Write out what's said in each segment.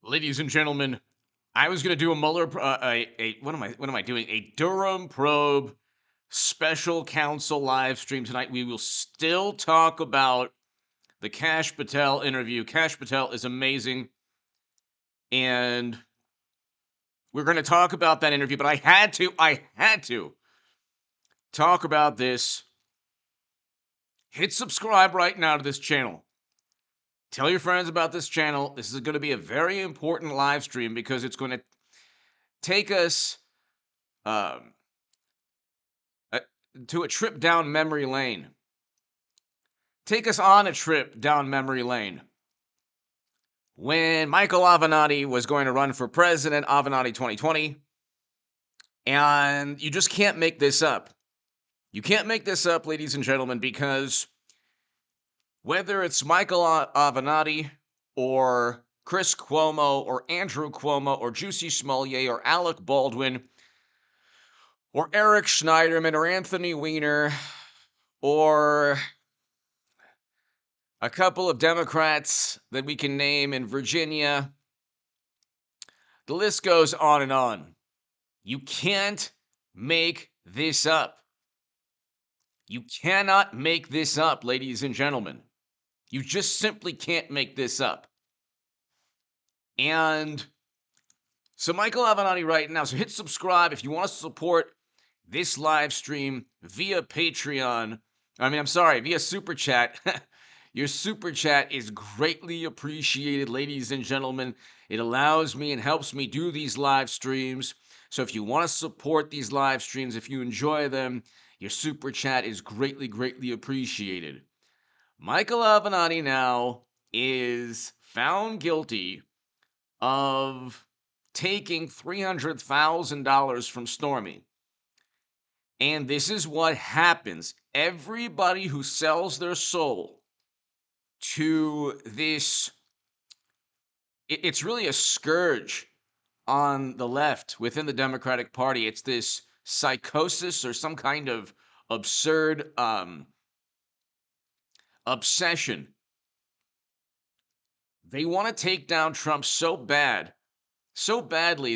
Ladies and gentlemen, I was going to do a Mueller, what am I doing? A Durham probe special counsel live stream tonight. We will still talk about the Kash Patel interview. Kash Patel is amazing, and we're going to talk about that interview. But I had to talk about this. Hit subscribe right now to this channel. Tell your friends about this channel. This is going to be a very important live stream because it's going to take us um, uh, to a trip down memory lane. Take us on a trip down memory lane. When Michael Avenatti was going to run for president, Avenatti 2020, and you just can't make this up. You can't make this up, ladies and gentlemen, because whether it's Michael Avenatti or Chris Cuomo or Andrew Cuomo or Juicy Smollett or Alec Baldwin or Eric Schneiderman or Anthony Weiner or a couple of Democrats that we can name in Virginia, the list goes on and on. You can't make this up. You cannot make this up, ladies and gentlemen. You just simply can't make this up. And so Michael Avenatti right now, so hit subscribe if you want to support this live stream via Patreon. Via Super Chat. Your Super Chat is greatly appreciated, ladies and gentlemen. It allows me and helps me do these live streams. So if you want to support these live streams, if you enjoy them, your Super Chat is greatly, greatly appreciated. Michael Avenatti now is found guilty of taking $300,000 from Stormy. And this is what happens. Everybody who sells their soul to this, it's really a scourge on the left within the Democratic Party. It's this psychosis or some kind of absurd obsession. They want to take down Trump so badly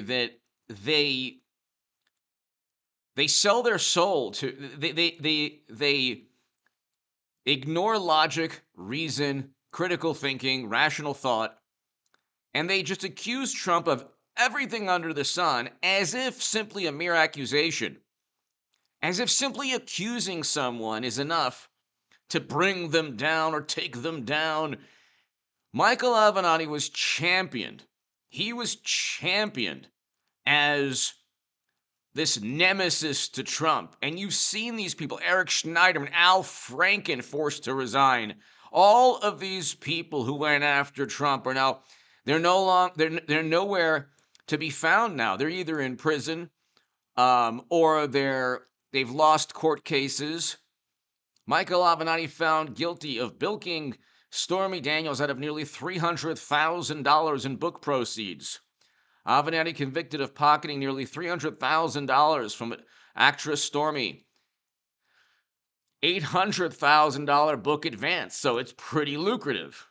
that they sell their soul to they ignore logic, reason, critical thinking, rational thought, and they just accuse Trump of everything under the sun as if simply a mere accusation, as if simply accusing someone is enough to bring them down or take them down. Michael Avenatti was championed. He was championed as this nemesis to Trump. And you've seen these people, Eric Schneiderman, Al Franken forced to resign. All of these people who went after Trump are now, they're nowhere to be found now. They're either in prison or they've lost court cases. Michael Avenatti found guilty of bilking Stormy Daniels out of nearly $300,000 in book proceeds. Avenatti convicted of pocketing nearly $300,000 from actress Stormy. $800,000 book advance. So it's pretty lucrative.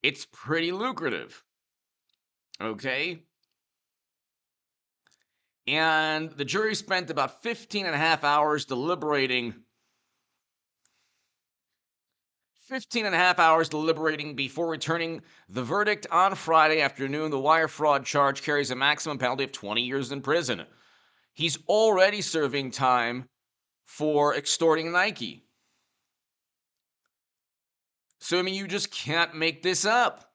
It's pretty lucrative. Okay? And the jury spent about 15 and a half hours deliberating. 15 and a half hours deliberating before returning the verdict on Friday afternoon. The wire fraud charge carries a maximum penalty of 20 years in prison. He's already serving time for extorting Nike. So, you just can't make this up.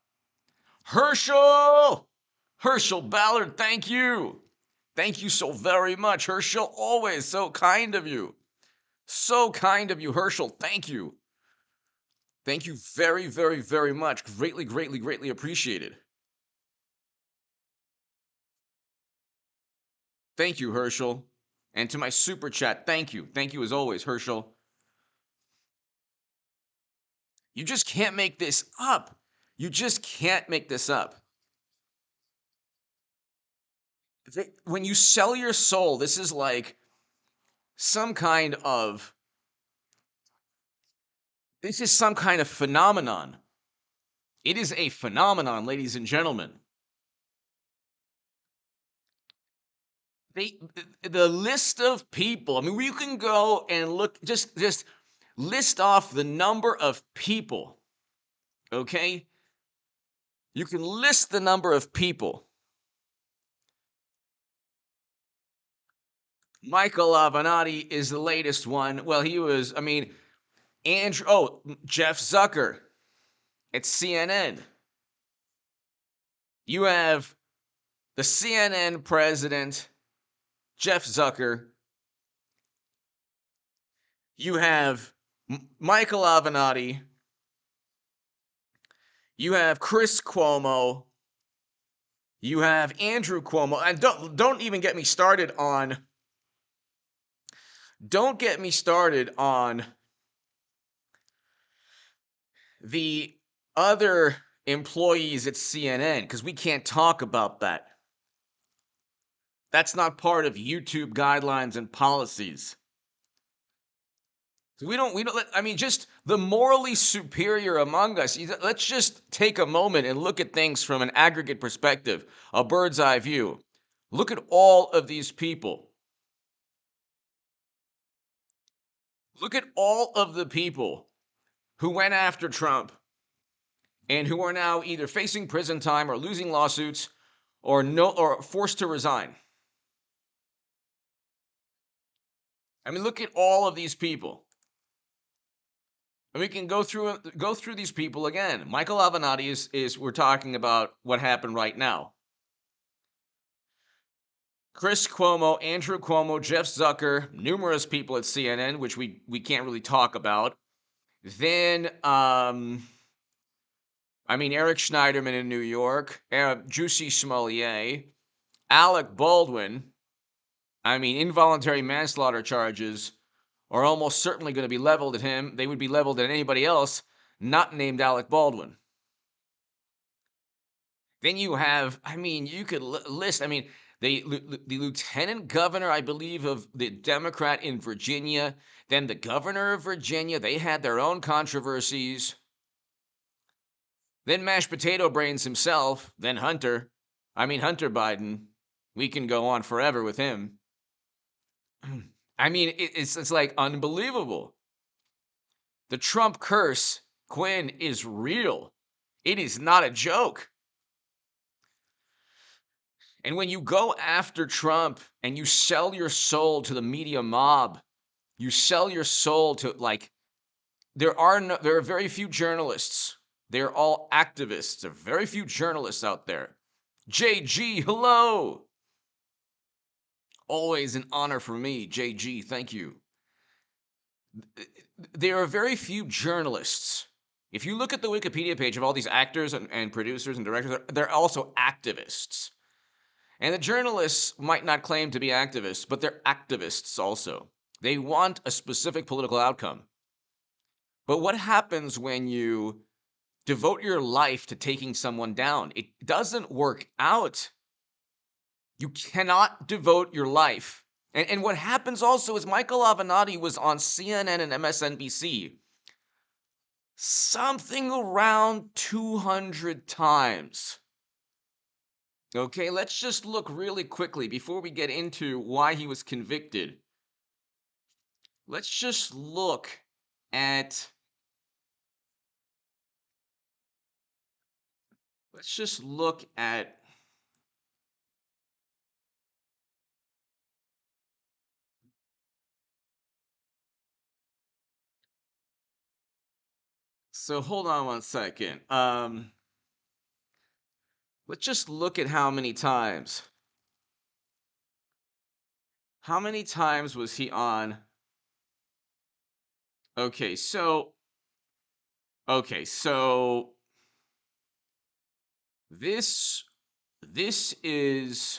Herschel Ballard, thank you. Thank you so very much, Herschel. Always so kind of you. So kind of you, Herschel. Thank you. Thank you very, very, very much. Greatly, greatly, greatly appreciated. Thank you, Herschel. And to my Super Chat, thank you. Thank you as always, Herschel. You just can't make this up. You just can't make this up. When you sell your soul, this is like some kind of phenomenon. It is a phenomenon, ladies and gentlemen. The list of people. I mean, you can go and look, just list off the number of people. Okay, you can list the number of people. Michael Avenatti is the latest one. Well, he was. I mean, Jeff Zucker at CNN. You have the CNN president, Jeff Zucker. You have Michael Avenatti. You have Chris Cuomo. You have Andrew Cuomo. And don't even get me started on. Don't get me started on the other employees at CNN, because we can't talk about that. That's not part of YouTube guidelines and policies. So we don't I mean, just the morally superior among us. Let's just take a moment and look at things from an aggregate perspective, a bird's eye view. Look at all of these people. Look at all of the people who went after Trump and who are now either facing prison time or losing lawsuits or forced to resign. I mean, look at all of these people. And we can go through these people again. Michael Avenatti is we're talking about what happened right now. Chris Cuomo, Andrew Cuomo, Jeff Zucker, numerous people at CNN, which we can't really talk about. Then, Eric Schneiderman in New York, Jussie Smollett, Alec Baldwin. Involuntary manslaughter charges are almost certainly going to be leveled at him. They would be leveled at anybody else not named Alec Baldwin. Then you have, you could list, the lieutenant governor, I believe, of the Democrat in Virginia, then the governor of Virginia, they had their own controversies. Then mashed potato brains himself, then Hunter Biden. We can go on forever with him. It's like unbelievable. The Trump curse, Quinn, is real. It is not a joke. And when you go after Trump and you sell your soul to the media mob, you sell your soul to, there are very few journalists. They're all activists. There are very few journalists out there. JG, hello. Always an honor for me, JG, thank you. There are very few journalists. If you look at the Wikipedia page of all these actors and producers and directors, they're also activists. And the journalists might not claim to be activists, but they're activists also. They want a specific political outcome. But what happens when you devote your life to taking someone down? It doesn't work out. You cannot devote your life. And what happens also is Michael Avenatti was on CNN and MSNBC something around 200 times. Okay, let's just look really quickly before we get into why he was convicted. Let's just look at so hold on one second. Let's just look at how many times. How many times was he on? Okay, so this is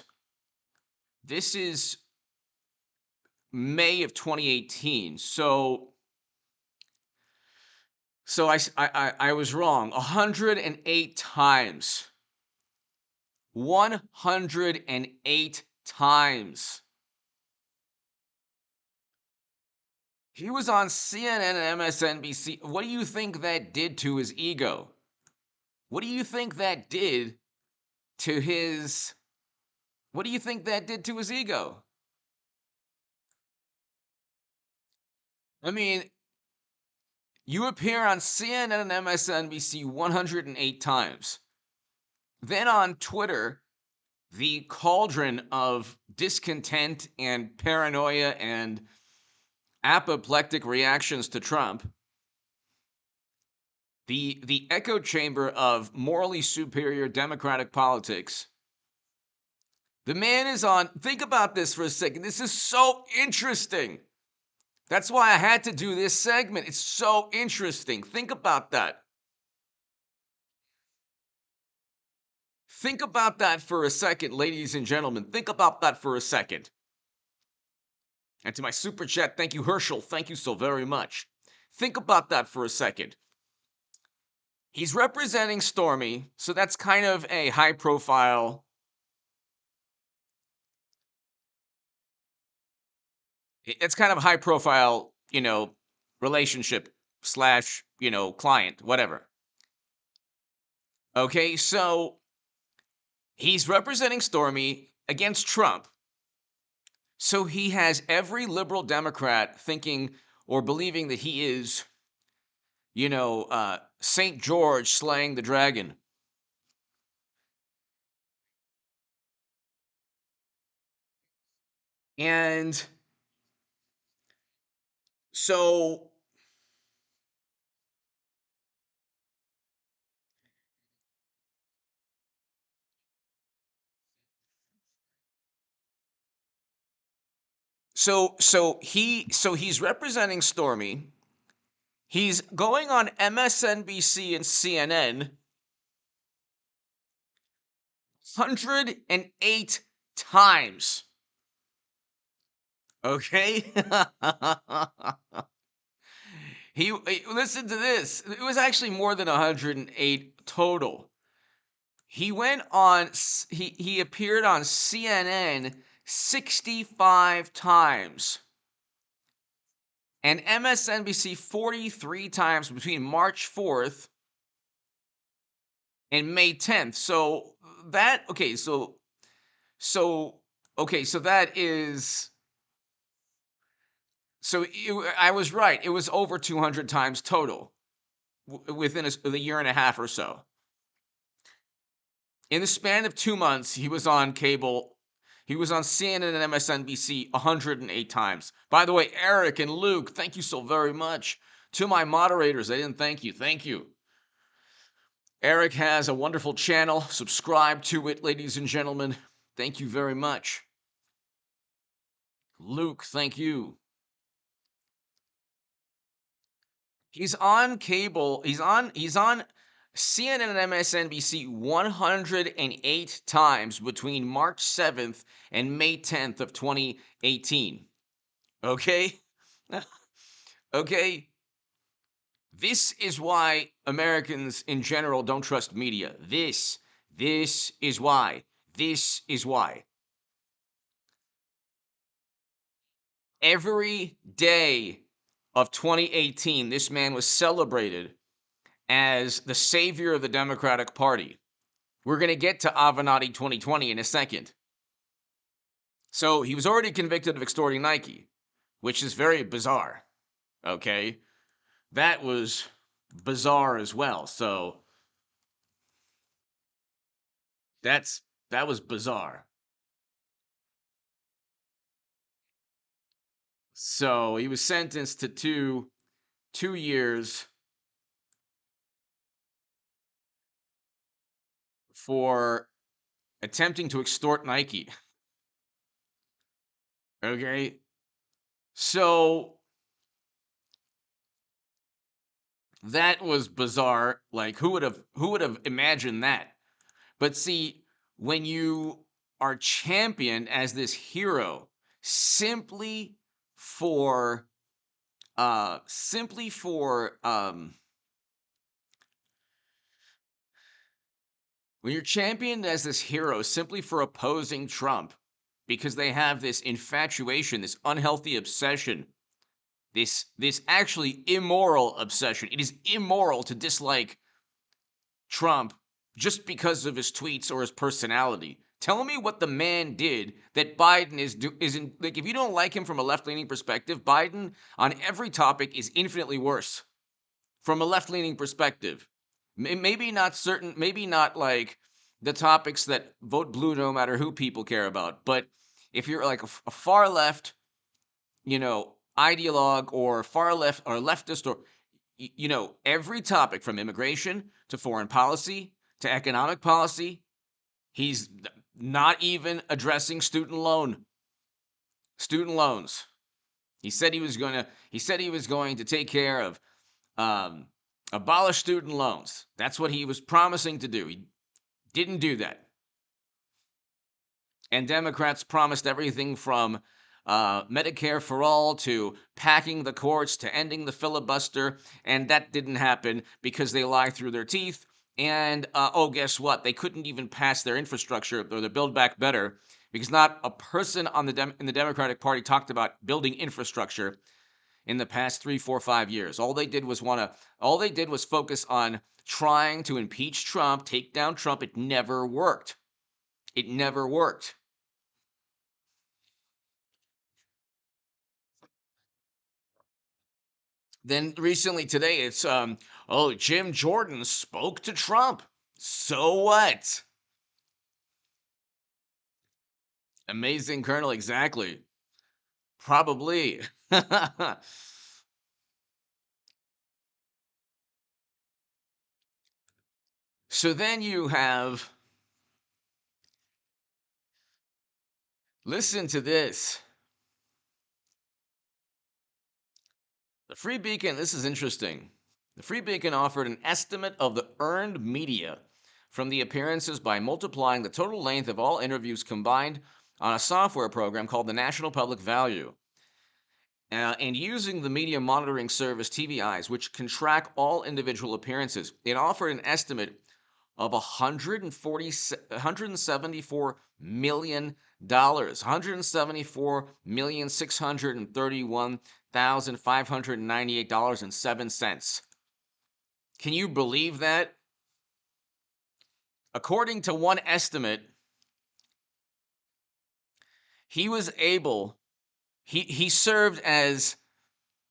May of 2018. So I was wrong. 108 times. 108 times. He was on CNN and MSNBC. What do you think that did to his ego? What do you think that did to his What do you think that did to his ego? I mean, you appear on CNN and MSNBC 108 times. Then on Twitter, the cauldron of discontent and paranoia and apoplectic reactions to Trump, the echo chamber of morally superior Democratic politics. The man is on. Think about this for a second. This is so interesting. That's why I had to do this segment. It's so interesting. Think about that. Think about that for a second, ladies and gentlemen. Think about that for a second. And to my super chat, thank you, Herschel. Thank you so very much. Think about that for a second. He's representing Stormy, so that's kind of a high profile. It's kind of a high profile, relationship slash, client, whatever. Okay, so he's representing Stormy against Trump. So he has every liberal Democrat thinking or believing that he is, St. George slaying the dragon. And so he's representing Stormy. He's going on MSNBC and CNN 108 times. Okay? he listen to this. It was actually more than 108 total. He went on he appeared on CNN 65 times and MSNBC 43 times between March 4th and May 10th. So that that is I was right. It was over 200 times total within a year and a half or so. In the span of 2 months, he was on cable. He was on CNN and MSNBC 108 times. By the way, Eric and Luke, thank you so very much. To my moderators, I didn't thank you. Thank you. Eric has a wonderful channel. Subscribe to it, ladies and gentlemen. Thank you very much. Luke, thank you. He's on cable. He's on CNN and MSNBC 108 times between March 7th and May 10th of 2018. Okay? Okay? This is why Americans in general don't trust media. This is why. This is why. Every day of 2018, this man was celebrated as the savior of the Democratic Party. We're going to get to Avenatti 2020 in a second. So he was already convicted of extorting Nike, which is very bizarre. Okay? That was bizarre as well. So that was bizarre. So he was sentenced to two years for attempting to extort Nike. Okay? So that was bizarre. Like who would have imagined that? But see, when you are championed as this hero simply for when you're championed as this hero simply for opposing Trump because they have this infatuation, this unhealthy obsession, this actually immoral obsession. It is immoral to dislike Trump just because of his tweets or his personality. Tell me what the man did that Biden isn't like. If you don't like him from a left-leaning perspective, Biden on every topic is infinitely worse from a left-leaning perspective. Maybe not certain, maybe not like the topics that vote blue no matter who people care about. But if you're like a far left, ideologue or far left or leftist or, every topic from immigration to foreign policy to economic policy, he's not even addressing student loans. He said he was going to take care of abolish student loans. That's what he was promising to do. He didn't do that. And Democrats promised everything from Medicare for all to packing the courts to ending the filibuster. And that didn't happen because they lie through their teeth. And guess what? They couldn't even pass their infrastructure or their Build Back Better because not a person in the Democratic Party talked about building infrastructure in the past 3, 4, 5 years. All they did was focus on trying to impeach Trump, take down Trump. It never worked. Then recently today, it's Jim Jordan spoke to Trump. So what? Amazing Colonel, exactly. Probably. So then you have, listen to this. The Free Beacon, this is interesting. The Free Beacon offered an estimate of the earned media from the appearances by multiplying the total length of all interviews combined on a software program called the National Public Value. And using the media monitoring service TVIs, which can track all individual appearances, it offered an estimate of $174 million, $174,631,598.07. Can you believe that? According to one estimate, he was able, he served as,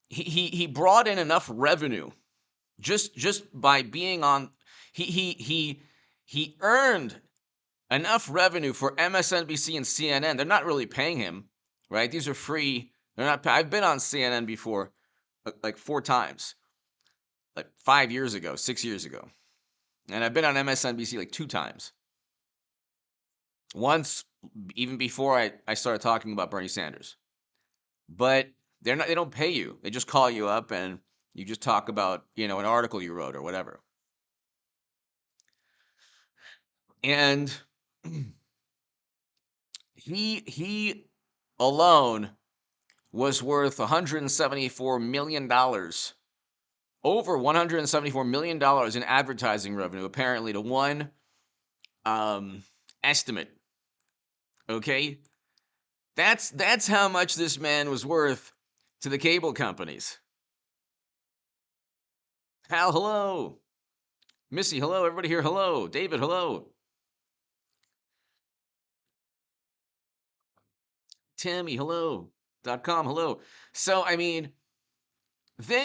he brought in enough revenue just by being on, he earned enough revenue for MSNBC and CNN. They're not really paying him, right? These are free. They're not. I've been on CNN before, like 4 times, like 5 years ago, 6 years ago, and I've been on MSNBC like 2 times. Once, even before I started talking about Bernie Sanders, but they don't pay you. They just call you up and you just talk about an article you wrote or whatever. And he alone was worth $174 million, over $174 million in advertising revenue, apparently, to one estimate. Okay? That's how much this man was worth to the cable companies. Hal, hello. Missy, hello. Everybody here, hello. David, hello. Tammy, hello. .com, hello. So, then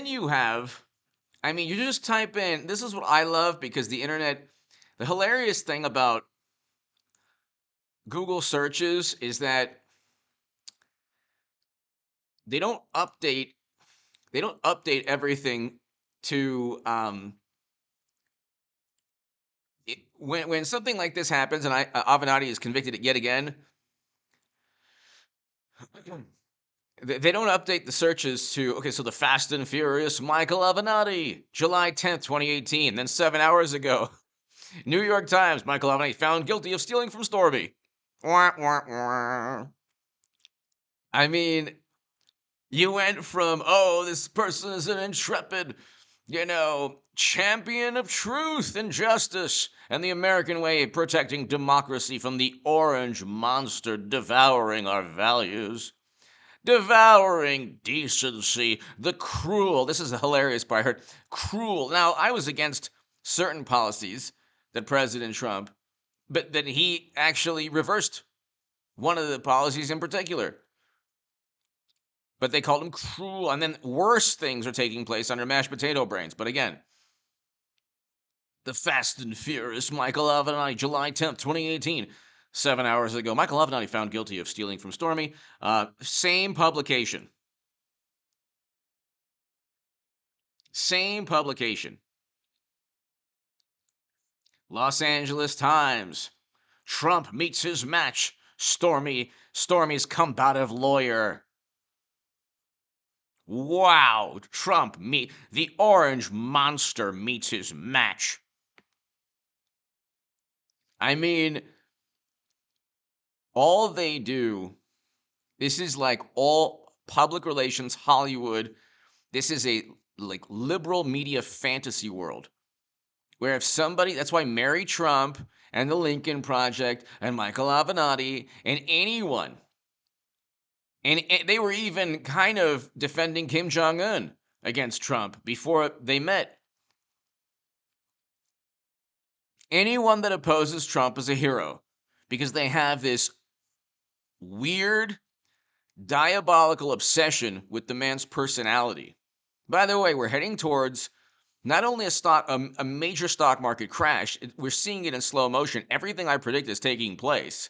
you have, you just type in, this is what I love because the internet, the hilarious thing about Google searches is that they don't update everything to, when something like this happens, and Avenatti is convicted yet again, they don't update the searches to, okay, so the Fast and Furious Michael Avenatti, July 10th, 2018. Then 7 hours ago, New York Times, Michael Avenatti found guilty of stealing from Stormy. You went from, this person is an intrepid, champion of truth and justice and the American way of protecting democracy from the orange monster devouring our values, devouring decency, the cruel, this is the hilarious part I heard, cruel. Now, I was against certain policies that President Trump but then he actually reversed one of the policies in particular. But they called him cruel, and then worse things are taking place under mashed potato brains. But again, the Fast and Furious Michael Avenatti, July 10th, 2018. 7 hours ago, Michael Avenatti found guilty of stealing from Stormy. Same publication. Same publication. Los Angeles Times. Trump meets his match. Stormy's combative lawyer. Wow, the orange monster meets his match. I mean, all they do, this is like all public relations, Hollywood. This is a like liberal media fantasy world where if somebody, that's why Mary Trump and the Lincoln Project and Michael Avenatti and anyone, and they were even kind of defending Kim Jong-un against Trump before they met. Anyone that opposes Trump is a hero because they have this weird, diabolical obsession with the man's personality. By the way, we're heading towards not only a major stock market crash, we're seeing it in slow motion. Everything I predict is taking place.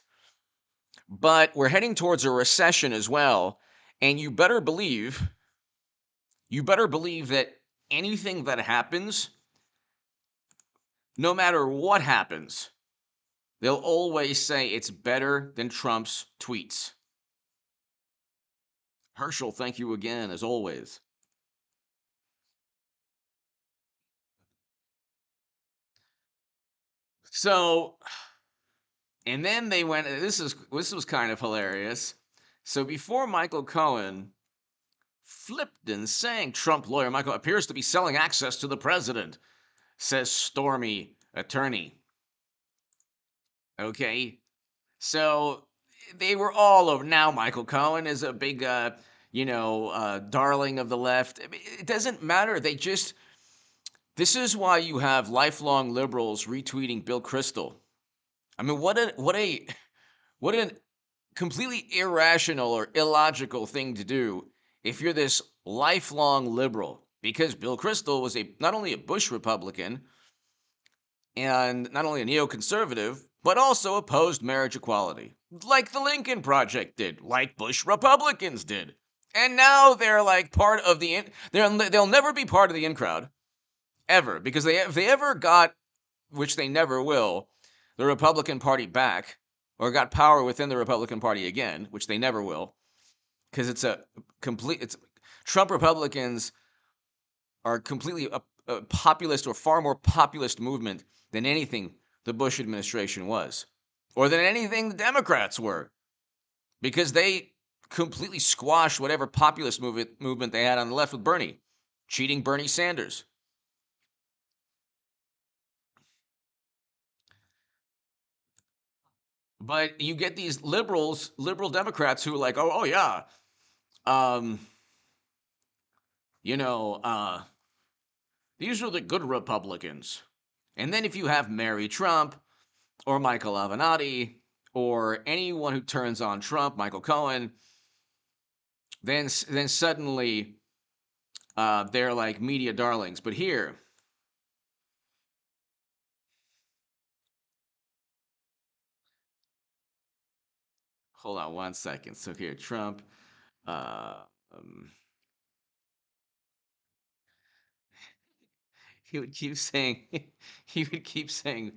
But we're heading towards a recession as well. And you better believe that anything that happens, no matter what happens, they'll always say it's better than Trump's tweets. Herschel, thank you again, as always. So, and then they went, this was kind of hilarious. So before Michael Cohen flipped and sang, Trump lawyer Michael appears to be selling access to the president, says Stormy attorney. Okay. So they were all over. Now Michael Cohen is a big, darling of the left. I mean, it doesn't matter. This is why you have lifelong liberals retweeting Bill Kristol. I mean, what a completely irrational or illogical thing to do if you're this lifelong liberal, because Bill Kristol was not only a Bush Republican and not only a neoconservative, but also opposed marriage equality, like the Lincoln Project did, like Bush Republicans did. And now they're like part of they'll never be part of the in crowd, ever, because if they ever got, which they never will, the Republican Party back, or got power within the Republican Party again, which they never will, because it's Trump Republicans are completely a populist or far more populist movement than anything the Bush administration was, or than anything the Democrats were, because they completely squashed whatever populist movement they had on the left with Bernie, cheating Bernie Sanders. But you get these liberal Democrats who are like, oh yeah, um, these are the good Republicans. And then if you have Mary Trump or Michael Avenatti or anyone who turns on Trump, Michael Cohen, then suddenly they're like media darlings. But here, hold on one second. So here, Trump. Uh, um, he would keep saying, he would keep saying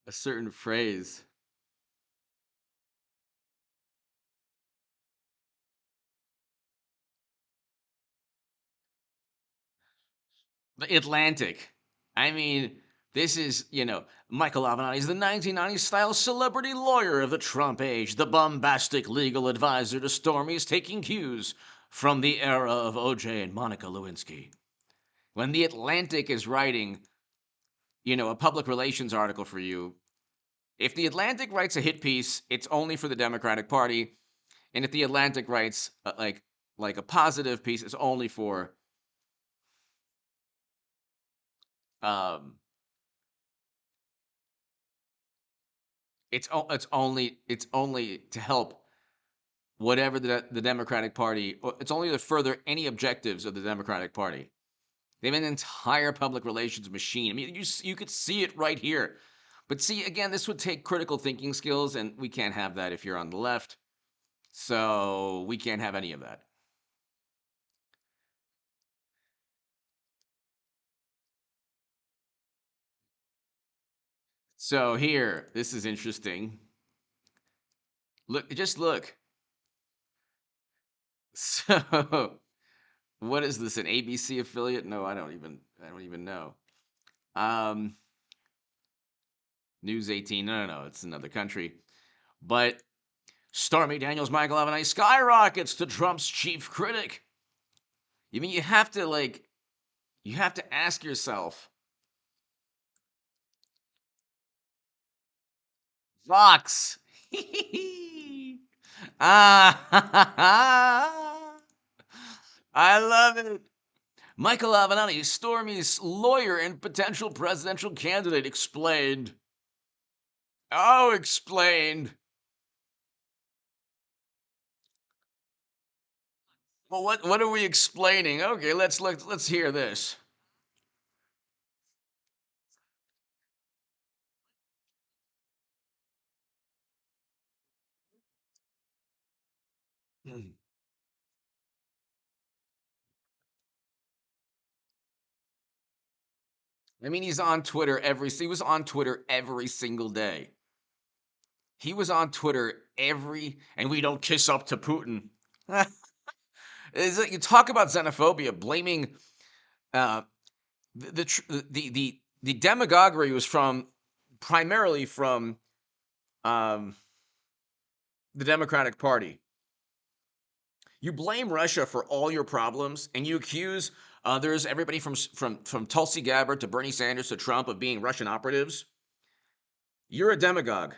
a certain phrase. The Atlantic. I mean, this is, Michael Avenatti is the 1990s style celebrity lawyer of the Trump age, the bombastic legal advisor to Stormy's taking cues from the era of OJ and Monica Lewinsky. When the Atlantic is writing, a public relations article for you, if the Atlantic writes a hit piece, it's only for the Democratic Party, and if the Atlantic writes like a positive piece, it's only for um It's only to help whatever the Democratic Party. It's only to further any objectives of the Democratic Party. They have an entire public relations machine. I mean, you could see it right here. But see, again, this would take critical thinking skills, and we can't have that if you're on the left. So we can't have any of that. So here, this is interesting. Look, just look. So, what is this? An ABC affiliate? No, I don't even know. Um, News 18. No, it's another country. But Stormy Daniels, Michael Avenatti skyrockets to Trump's chief critic. I mean, you have to ask yourself, Fox. Ah, I love it. Michael Avenatti, Stormy's lawyer and potential presidential candidate, explained. Oh, explained. Well, what are we explaining? Okay, let's hear this. I mean, he was on Twitter every single day. He was on Twitter and we don't kiss up to Putin. You talk about xenophobia, blaming uh, the demagoguery was primarily from um, the Democratic Party. You blame Russia for all your problems, and you accuse others, everybody from Tulsi Gabbard to Bernie Sanders to Trump, of being Russian operatives. You're a demagogue.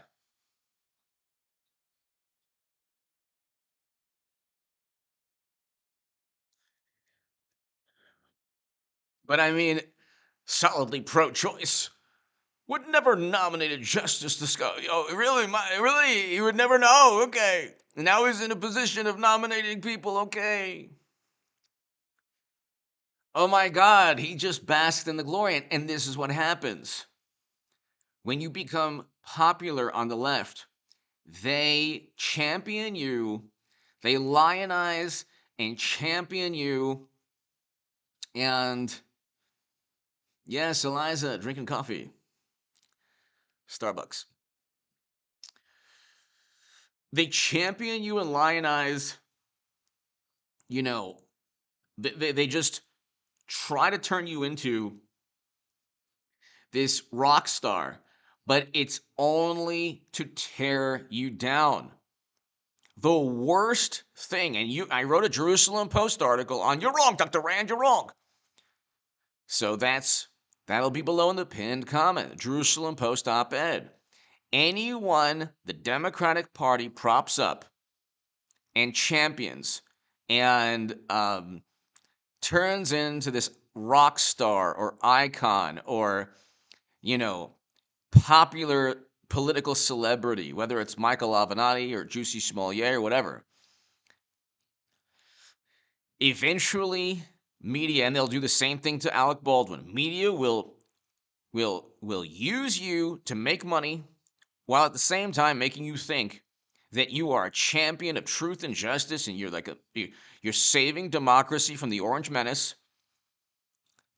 But I mean, solidly pro-choice. Would never nominate a justice to Scott. Oh, really? Really? He would never know. Okay. Now he's in a position of nominating people. Okay. Oh my God. He just basked in the glory. And this is what happens when you become popular on the left. They champion you, they lionize and champion you. And yes, Eliza, drinking coffee, Starbucks. They champion you and lionize, you know, they just try to turn you into this rock star, but it's only to tear you down. The worst thing, and I wrote a Jerusalem Post article on "You're wrong, Dr. Rand, you're wrong." So that'll be below in the pinned comment. Jerusalem Post op-ed. Anyone the Democratic Party props up and champions and turns into this rock star or icon or, popular political celebrity, whether it's Michael Avenatti or Juicy Smollett or whatever, eventually media, and they'll do the same thing to Alec Baldwin, media will use you to make money while at the same time making you think that you are a champion of truth and justice and you're saving democracy from the Orange Menace.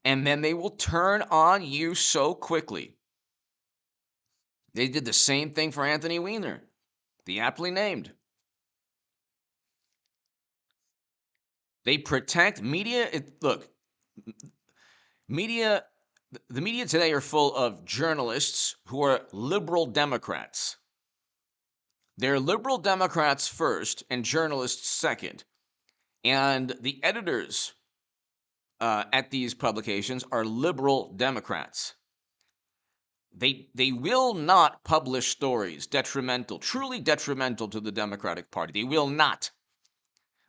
And then they will turn on you so quickly. They did the same thing for Anthony Weiner, the aptly named. They protect media. Look, media, the media today are full of journalists who are liberal Democrats. They're liberal Democrats first and journalists second. And the editors at these publications are liberal Democrats. They will not publish stories truly detrimental to the Democratic Party. They will not.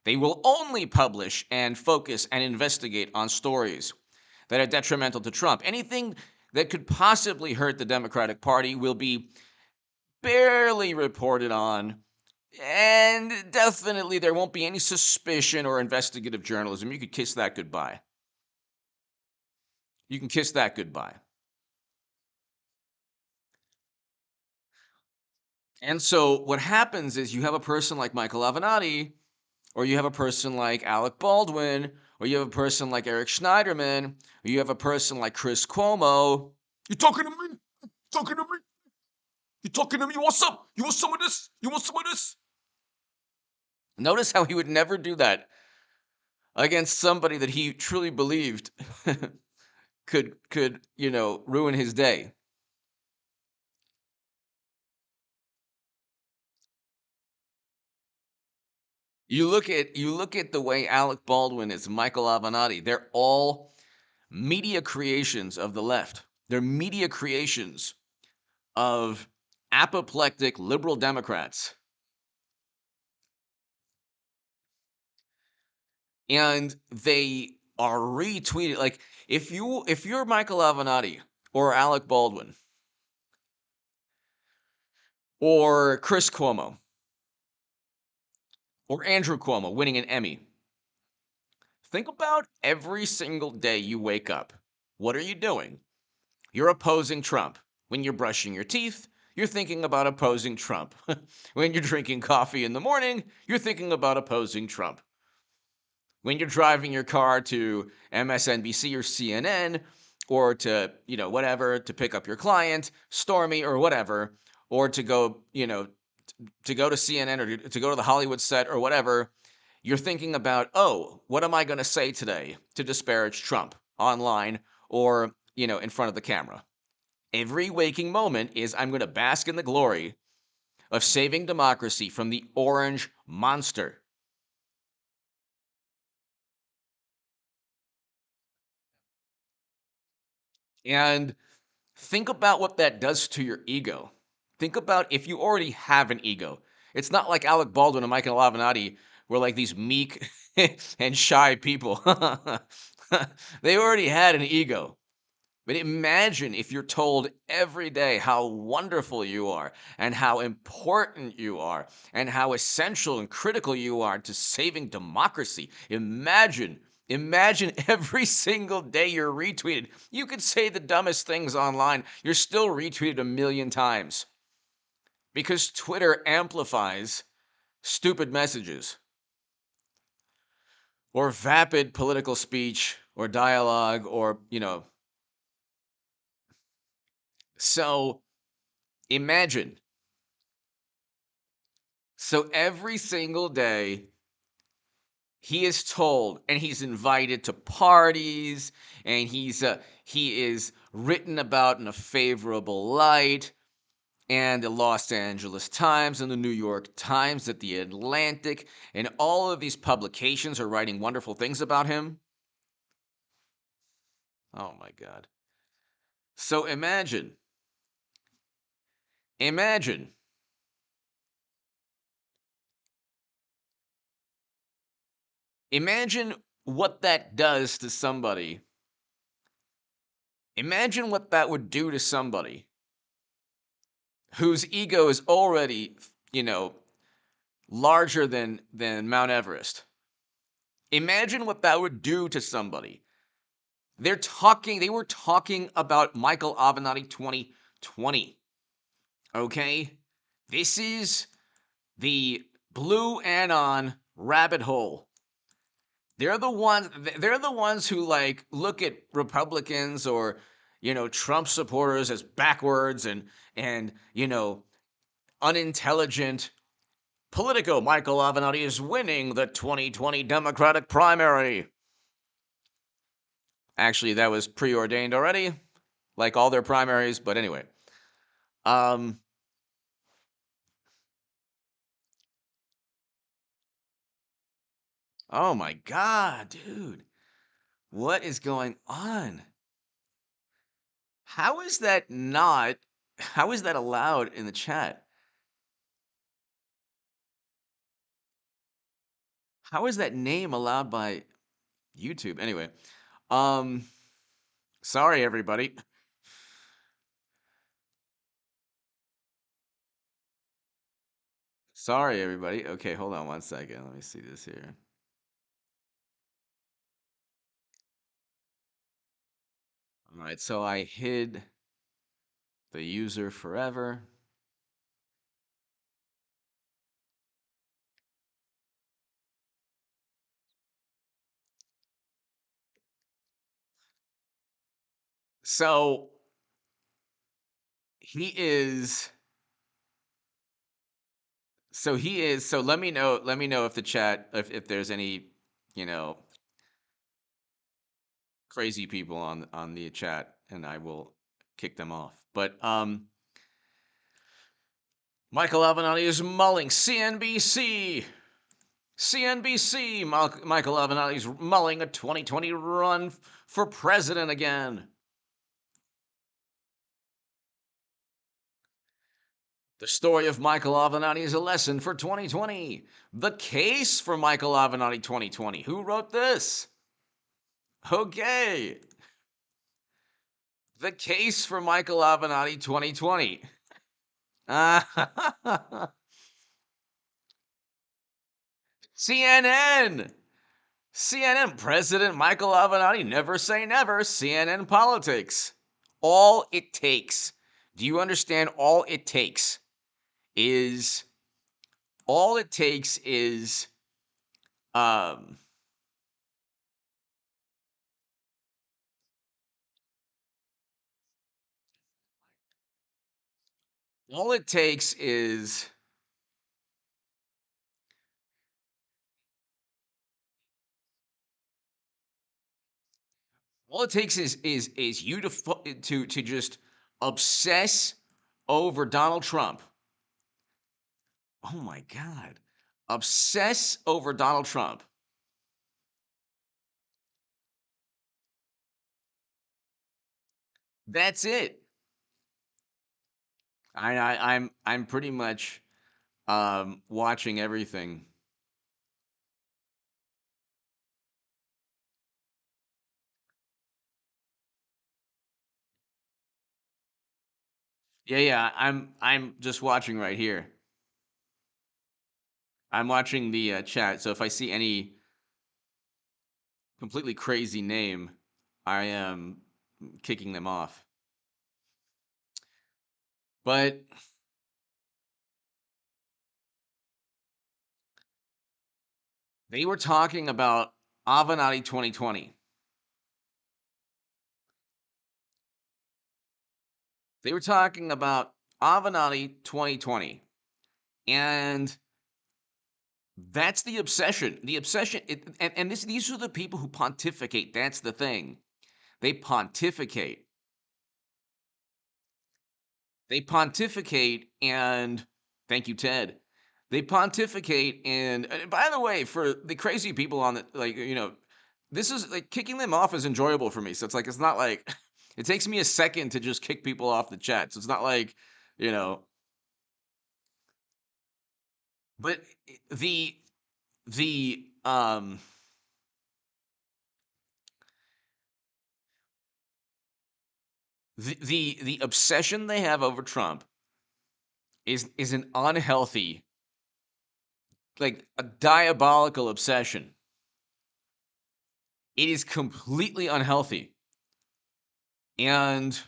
They will only publish and focus and investigate on stories that are detrimental to Trump. Anything that could possibly hurt the Democratic Party will be barely reported on, and definitely there won't be any suspicion or investigative journalism. You could kiss that goodbye. You can kiss that goodbye. And so what happens is you have a person like Michael Avenatti, or you have a person like Alec Baldwin, or you have a person like Eric Schneiderman, or you have a person like Chris Cuomo. You talking to me? Talking to me? You talking to me? You want some? You want some of this? You want some of this? Notice how he would never do that against somebody that he truly believed could ruin his day. You look at the way Alec Baldwin is, Michael Avenatti. They're all media creations of the left. They're media creations of apoplectic liberal Democrats. And they are retweeted. Like if you're Michael Avenatti or Alec Baldwin or Chris Cuomo or Andrew Cuomo winning an Emmy, think about every single day you wake up. What are you doing? You're opposing Trump. When you're brushing your teeth, you're thinking about opposing Trump. When you're drinking coffee in the morning, you're thinking about opposing Trump. When you're driving your car to MSNBC or CNN or to, whatever, to pick up your client, Stormy or whatever, or to go, to go to CNN or to go to the Hollywood set or whatever, you're thinking about, oh, what am I going to say today to disparage Trump online or, in front of the camera? Every waking moment is I'm going to bask in the glory of saving democracy from the orange monster. And think about what that does to your ego. Think about if you already have an ego. It's not like Alec Baldwin and Michael Avenatti were like these meek and shy people. They already had an ego. But imagine if you're told every day how wonderful you are and how important you are and how essential and critical you are to saving democracy. Imagine every single day you're retweeted. You could say the dumbest things online, you're still retweeted a million times because Twitter amplifies stupid messages or vapid political speech or dialogue or, so imagine. So every single day, he is told and he's invited to parties and he is written about in a favorable light, and the Los Angeles Times and the New York Times at the Atlantic and all of these publications are writing wonderful things about him. Oh my God. So imagine, imagine what that does to somebody. Imagine what that would do to somebody whose ego is already, larger than Mount Everest. Imagine what that would do to somebody. They were talking about Michael Avenatti 2020. Okay? This is the blue anon rabbit hole. They're the ones who like look at Republicans or Trump supporters as backwards and unintelligent. Politico Michael Avenatti is winning the 2020 Democratic primary. Actually, that was preordained already, like all their primaries, but anyway. Um oh my god, dude. What is going on? How is that not how is that allowed in the chat? How is that name allowed by YouTube? Anyway, um sorry everybody. Sorry, everybody. Okay, hold on one second. Let me see this here. All right, so I hid the user forever. So he is. So he is. So let me know. Let me know if the chat, if there's any, you know, crazy people on the chat, and I will kick them off. But Michael Avenatti is mulling CNBC. CNBC. Michael Avenatti's mulling a 2020 run for president again. The story of Michael Avenatti is a lesson for 2020. The case for Michael Avenatti 2020. Who wrote this? Okay. The case for Michael Avenatti 2020. CNN. CNN President Michael Avenatti, never say never. CNN politics. All it takes. Do you understand? Is all it takes is um all it takes is all it takes is you to just obsess over Donald Trump. Oh my God. Obsess over Donald Trump. That's it. I'm pretty much watching everything. Yeah, I'm just watching right here. I'm watching the chat. So if I see any completely crazy name, I am kicking them off. But they were talking about Avenatti 2020. They were talking about Avenatti 2020. And that's the obsession. The obsession, these are the people who pontificate. That's the thing. They pontificate. They pontificate, and thank you, Ted. They pontificate, and by the way, for the crazy people on the this is like kicking them off is enjoyable for me. So it's not like it takes me a second to just kick people off the chat. So it's not like you know, but the the um the obsession they have over Trump is an unhealthy, like a diabolical obsession. It is completely unhealthy. And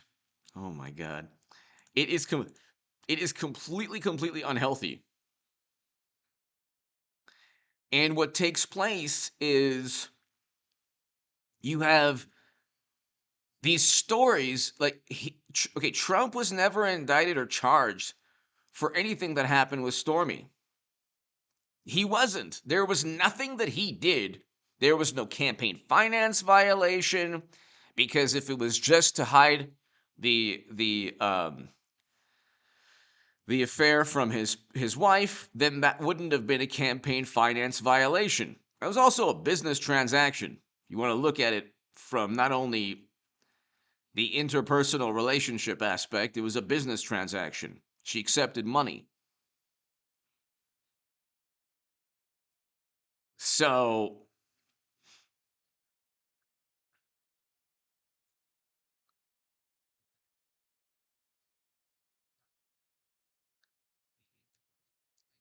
oh my God, it is it is completely unhealthy. And what takes place is you have these stories like okay, Trump was never indicted or charged for anything that happened with Stormy. He wasn't. There was nothing that he did. There was no campaign finance violation, because if it was just to hide the affair from his wife, then that wouldn't have been a campaign finance violation. That was also a business transaction. You want to look at it from not only the interpersonal relationship aspect, it was a business transaction. She accepted money. So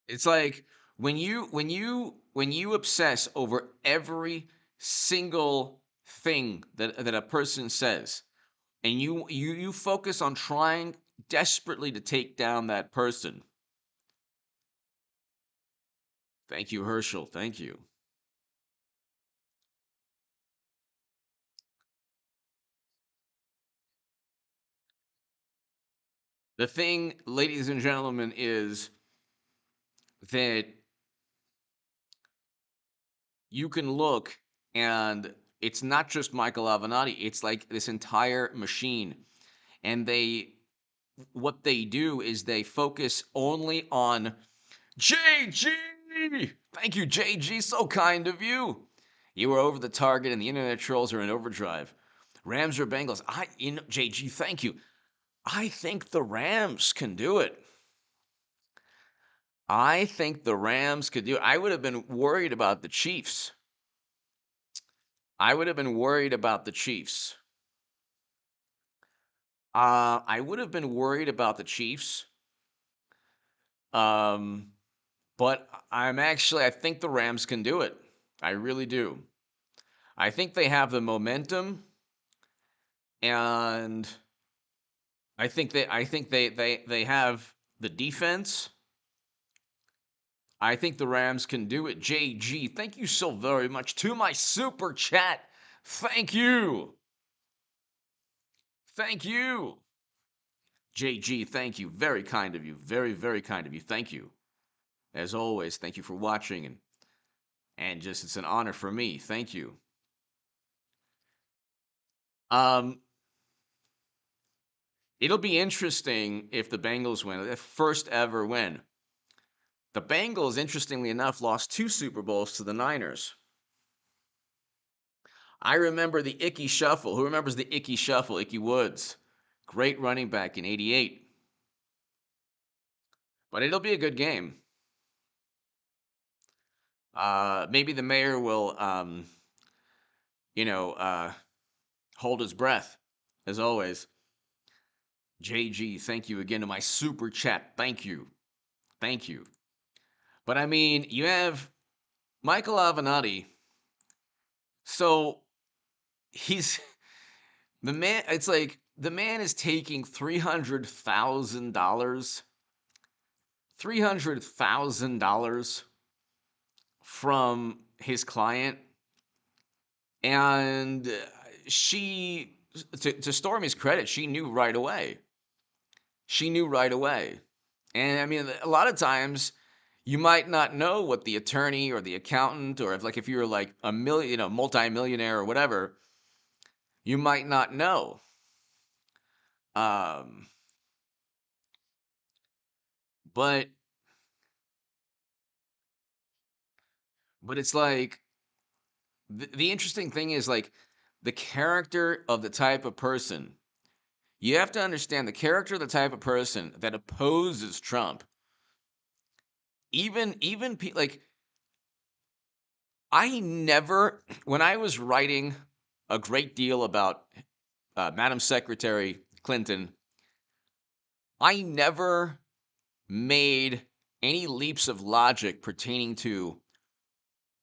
It's like when you obsess over every single thing that a person says, and you focus on trying desperately to take down that person. Thank you, Herschel. Thank you. The thing, ladies and gentlemen, is that you can look, and it's not just Michael Avenatti, it's like this entire machine. And what they do is they focus only on JG. Thank you, JG. So kind of you. You were over the target, and the internet trolls are in overdrive. Rams or Bengals? JG, thank you. I think the Rams can do it. I think the Rams could do it. I would have been worried about the Chiefs. I would have been worried about the Chiefs. I would have been worried about the Chiefs. Um, but I think the Rams can do it. I really do. I think they have the momentum, and I think they have the defense. I think the Rams can do it. JG, thank you so very much to my super chat. Thank you. Thank you. JG, thank you. Very kind of you. Very, very kind of you. Thank you. As always, thank you for watching, and just it's an honor for me. Thank you. Um It'll be interesting if the Bengals win. The first ever win. The Bengals, interestingly enough, lost 2 Super Bowls to the Niners. I remember the Icky Shuffle. Who remembers the Icky Shuffle? Icky Woods. Great running back in 88. But it'll be a good game. Maybe the mayor will, you know, uh, hold his breath, as always. JG, thank you again to my super chat. Thank you. Thank you. But I mean, you have Michael Avenatti. So he's the man. It's like the man is taking $300,000 from his client, and she, to Stormy's credit, she knew right away. She knew right away. And I mean, a lot of times you might not know what the attorney or the accountant, or if you're like a million, multi-millionaire or whatever, you might not know. Um, but it's like the interesting thing is like the character of the type of person. You have to understand the character of the type of person that opposes Trump. Like I never, when I was writing a great deal about Madam Secretary Clinton, I never made any leaps of logic pertaining to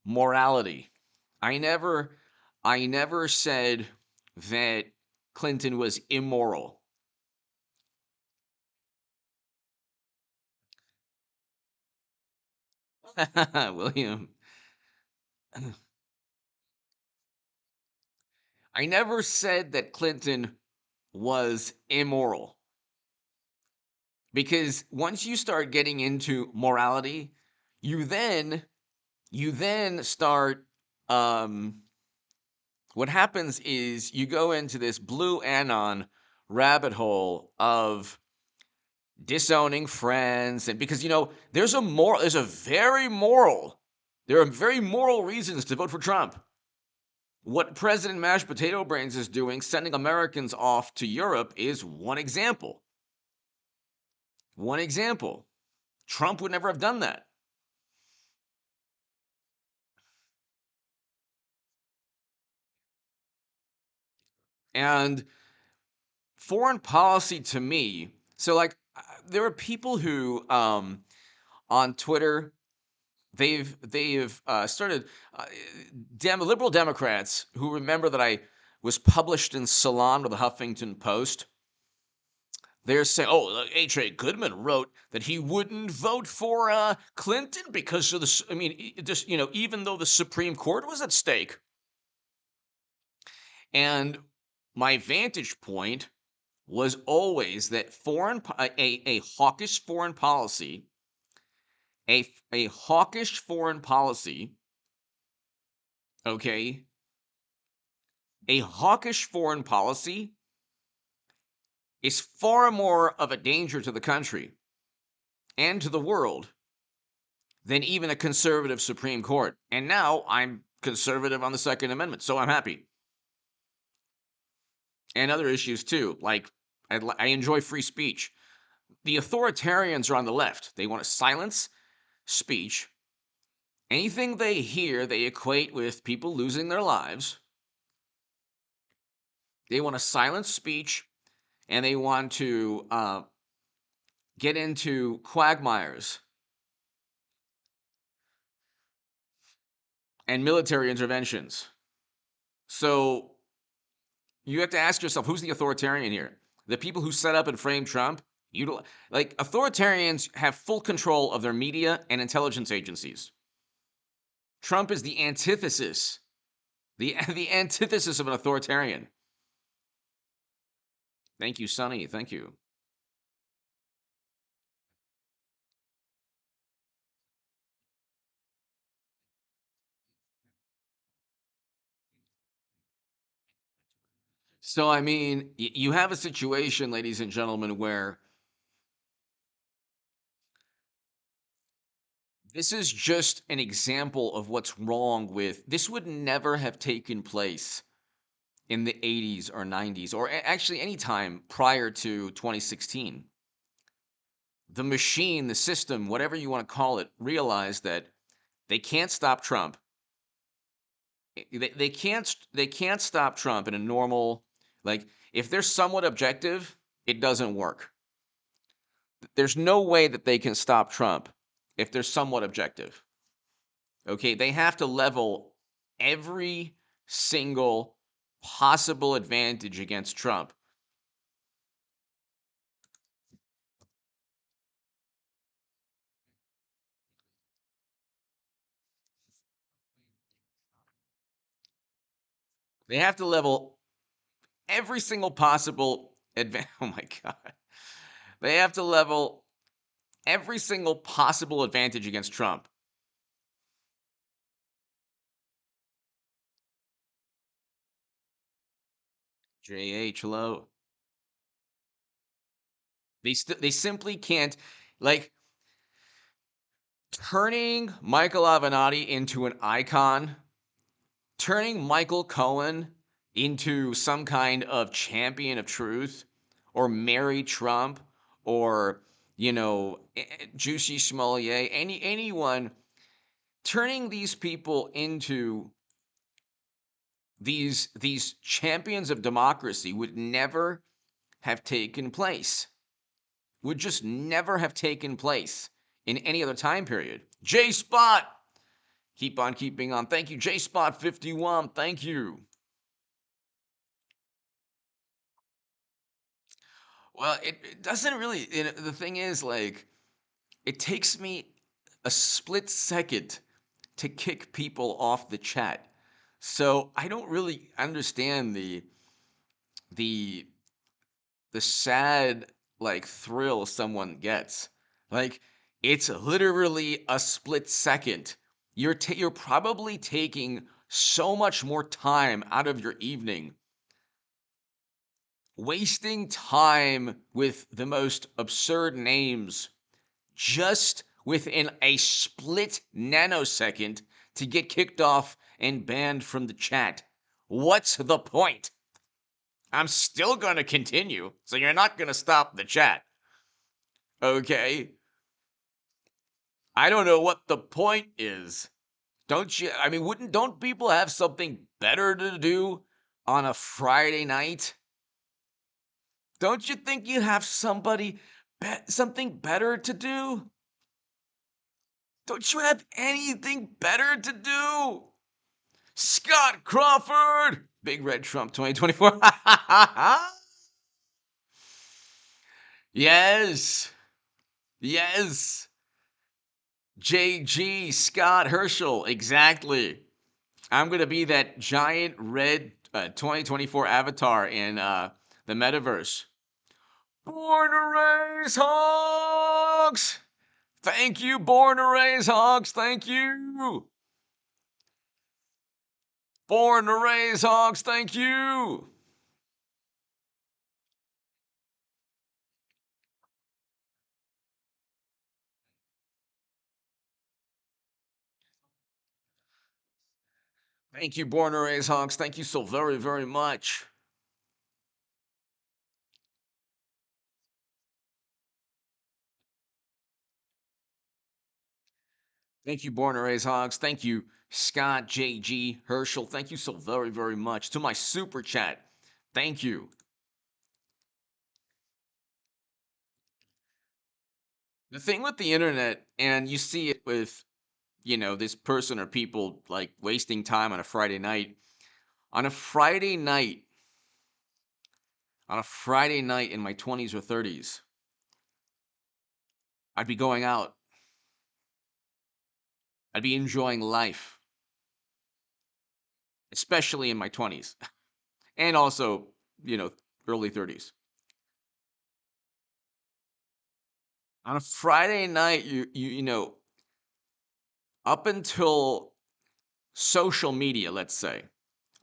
morality. I never I never said that Clinton was immoral. William, I never said that Clinton was immoral, because once you start getting into morality, you then start, um what happens is you go into this blue anon rabbit hole of disowning friends, and because there are very moral reasons to vote for Trump. What President Mashed Potato Brains is doing, sending Americans off to Europe, is one example. One example. Trump would never have done that. And foreign policy to me, so like there are people who on Twitter. They've started liberal Democrats who remember that I was published in Salon with the Huffington Post. They're saying, "Oh, H.A. Goodman wrote that he wouldn't vote for Clinton because of the. I mean, just even though the Supreme Court was at stake." And my vantage point was always that a hawkish foreign policy, a hawkish foreign policy, okay, a hawkish foreign policy is far more of a danger to the country and to the world than even a conservative Supreme Court. And now I'm conservative on the Second Amendment, so I'm happy. And other issues too, like I enjoy free speech. The authoritarians are on the left. They want to silence speech. Anything they hear, they equate with people losing their lives. They want to silence speech, and they want to get into quagmires and military interventions. So you have to ask yourself, who's the authoritarian here? The people who set up and framed Trump? Like, authoritarians have full control of their media and intelligence agencies. Trump is the antithesis, the antithesis of an authoritarian. Thank you, Sonny. Thank you. So, I mean, you have a situation, ladies and gentlemen, where this is just an example of what's wrong with this. Would never have taken place in the 80s or 90s, or actually any time prior to 2016. The machine, the system, whatever you want to call it, realized that they can't stop Trump. They can't stop Trump in a normal, like, if they're somewhat objective, it doesn't work. There's no way that they can stop Trump if they're somewhat objective. Okay, they have to level every single possible advantage against Trump. They have to level every single possible advantage. Oh my God. They have to level every single possible advantage against Trump. JH, hello. They simply can't, like, turning Michael Avenatti into an icon, turning Michael Cohen into some kind of champion of truth, or Mary Trump, or Juicy Smollett, anyone, turning these people into these champions of democracy would never have taken place. Would just never have taken place in any other time period. J Spot, keep on keeping on. Thank you, J Spot 51. Thank you. Well, it doesn't really. The thing is, like, it takes me a split second to kick people off the chat. So I don't really understand the the sad, like, thrill someone gets. Like, it's literally a split second. You're probably taking so much more time out of your evening, wasting time with the most absurd names just within a split nanosecond to get kicked off and banned from the chat. What's the point? I'm still going to continue, so you're not going to stop the chat. Okay? I don't know what the point is. Don't you? I mean, don't people have something better to do on a Friday night? Don't you think you have something better to do? Don't you have anything better to do? Scott Crawford! Big Red Trump 2024. Yes. Yes. JG, Scott Herschel. Exactly. I'm going to be that giant red 2024 avatar in the Metaverse. Born to raise hogs! Thank you, Born to raise hogs. Thank you. Born to raise hogs. Thank you. Thank you, Born to raise hogs. Thank you so very, very much. Thank you, Born to raise hogs. Thank you, Scott JG Herschel. Thank you so very, very much. To my super chat, thank you. The thing with the internet, and you see it with, this person or people like wasting time on a Friday night. On a Friday night, in my 20s or 30s, I'd be going out. I'd be enjoying life, especially in my 20s and also, early 30s. On a Friday night, up until social media, let's say,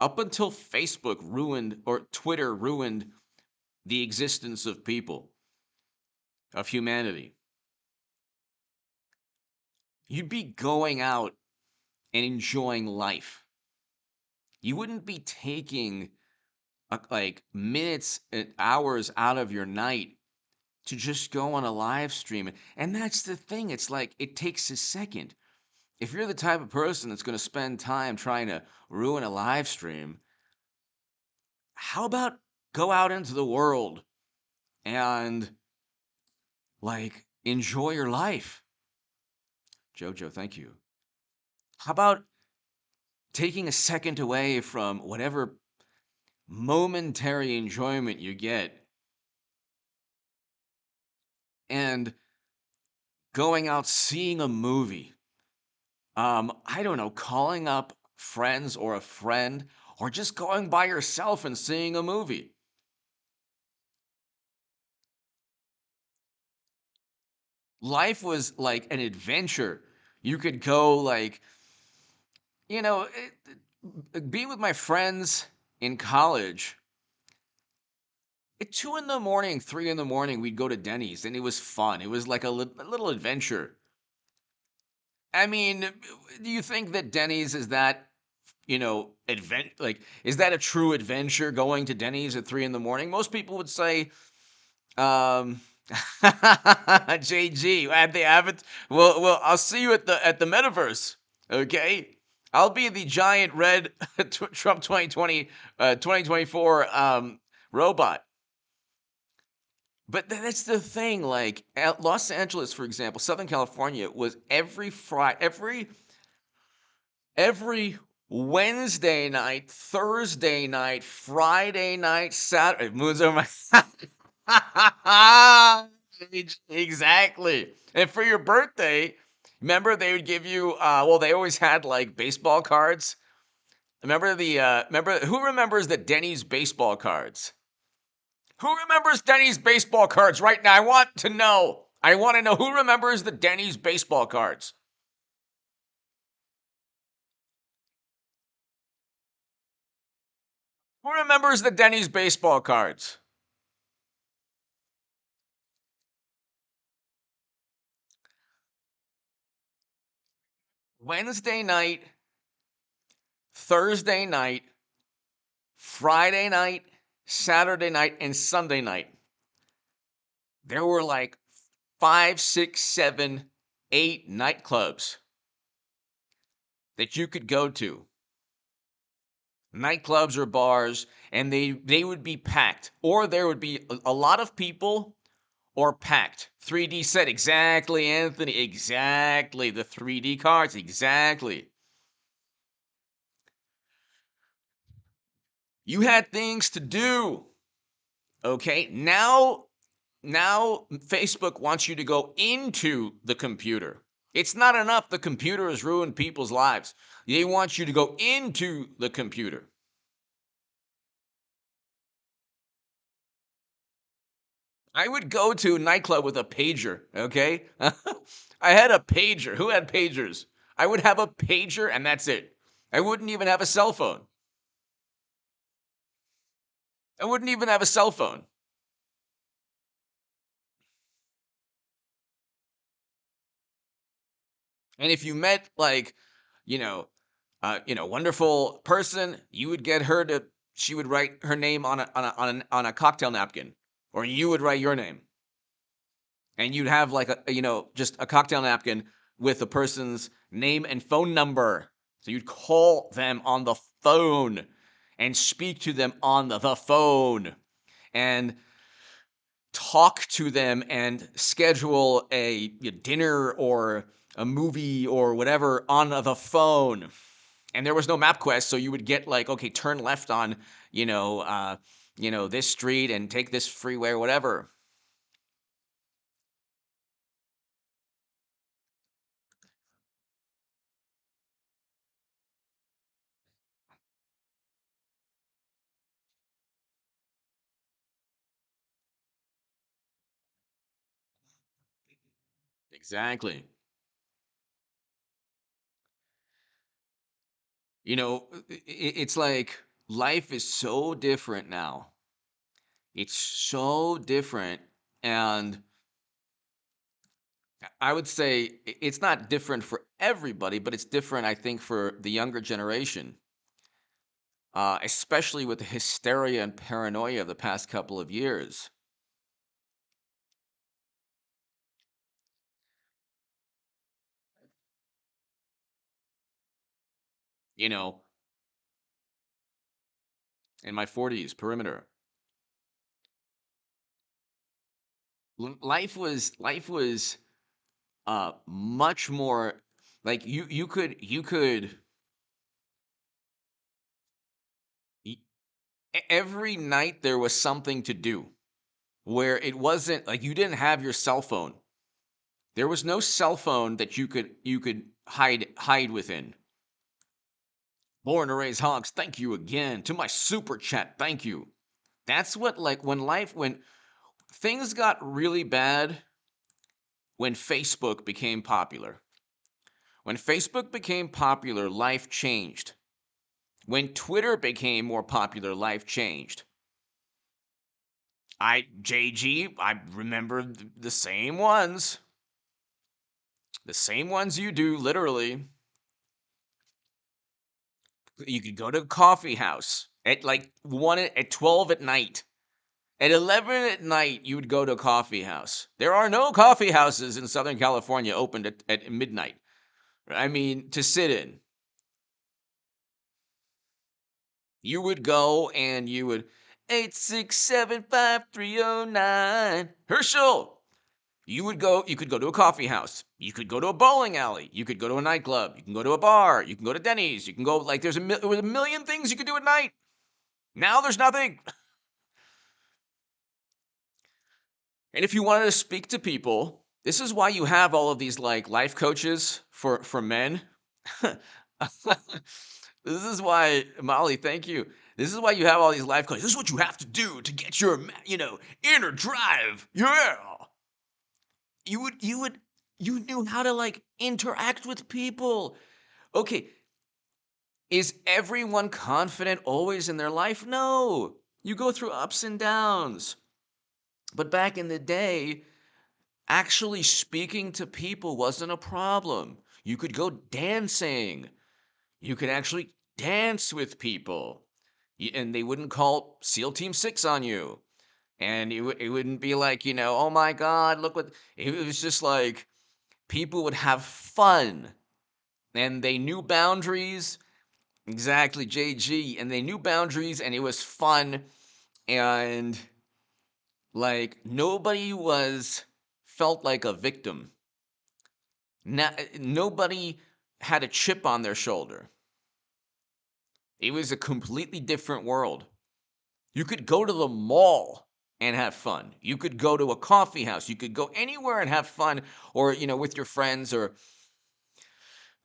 up until Facebook ruined or Twitter ruined the existence of people, of humanity, you'd be going out and enjoying life. You wouldn't be taking like minutes and hours out of your night to just go on a live stream. And that's the thing. It's like it takes a second. If you're the type of person that's going to spend time trying to ruin a live stream, how about go out into the world and like enjoy your life? Jojo, thank you. How about taking a second away from whatever momentary enjoyment you get and going out seeing a movie? I don't know, calling up friends or a friend, or just going by yourself and seeing a movie. Life was like an adventure. You could go like, be with my friends in college. At 2 in the morning, 3 in the morning, we'd go to Denny's, and it was fun. It was like a little adventure. I mean, do you think that Denny's is that, is that a true adventure going to Denny's at 3 in the morning? Most people would say, um, JG at the Avid. Well, I'll see you at the Metaverse. Okay, I'll be the giant red Trump 2020 2024 robot. But that's the thing. Like at Los Angeles, for example, Southern California was every Friday, every Wednesday night, Thursday night, Friday night, Saturday. Moons over my. Exactly. And for your birthday, remember they would give you. They always had like baseball cards. Remember who remembers the Denny's baseball cards? Who remembers Denny's baseball cards right now? I want to know. I want to know who remembers the Denny's baseball cards. Who remembers the Denny's baseball cards? Wednesday night, Thursday night, Friday night, Saturday night, and Sunday night. There were like 5, 6, 7, 8 nightclubs that you could go to. Nightclubs or bars, and they would be packed, or there would be a lot of people, or packed. 3D set. Exactly, Anthony. Exactly. The 3D cards. Exactly. You had things to do. Okay. Now Facebook wants you to go into the computer. It's not enough the computer has ruined people's lives. They want you to go into the computer. I would go to a nightclub with a pager, okay? I had a pager. Who had pagers? I would have a pager and that's it. I wouldn't even have a cell phone. I wouldn't even have a cell phone. And if you met like, you know, wonderful person, you would get her to. She would write her name on a cocktail napkin, or you would write your name, and you'd have like just a cocktail napkin with the person's name and phone number. So you'd call them on the phone and speak to them on the phone and talk to them and schedule a dinner or a movie or whatever on the phone. And there was no MapQuest, so you would get like, okay, turn left on, this street and take this freeway or whatever. Exactly. It's like life is so different now. It's so different. And I would say it's not different for everybody, but it's different, I think, for the younger generation, especially with the hysteria and paranoia of the past couple of years. You know, in my 40s, perimeter. Life was much more like you could y- every night there was something to do where it wasn't like you didn't have your cell phone. There was no cell phone that you could hide within. Born to raise honks, thank you again. To my super chat, thank you. That's what, like, when things got really bad, when Facebook became popular. When Facebook became popular, life changed. When Twitter became more popular, life changed. I remember the same ones. The same ones you do, literally. You could go to a coffee house at like 1 at 12 at night. At 11 at night, you would go to a coffee house. There are no coffee houses in Southern California opened at midnight. I mean, to sit in. You would go and you would 8675309 Herschel. You could go to a coffee house. You could go to a bowling alley. You could go to a nightclub. You can go to a bar. You can go to Denny's. You can go, like, there was a million things you could do at night. Now there's nothing. And if you wanted to speak to people, this is why you have all of these like life coaches for men. This is why, Molly, thank you. This is why you have all these life coaches. This is what you have to do to get your, inner drive. Yeah. You knew how to like interact with people. Okay, is everyone confident always in their life? No. You go through ups and downs. But back in the day, actually speaking to people wasn't a problem. You could go dancing. You could actually dance with people. And they wouldn't call SEAL Team 6 on you. And it wouldn't be like, oh my God, look what. It was just like people would have fun. And they knew boundaries. Exactly, JG. And they knew boundaries and it was fun. And Like nobody was felt like a victim. Nobody had a chip on their shoulder. It was a completely different world. You could go to the mall and have fun. You could go to a coffee house. You could go anywhere and have fun, or with your friends, or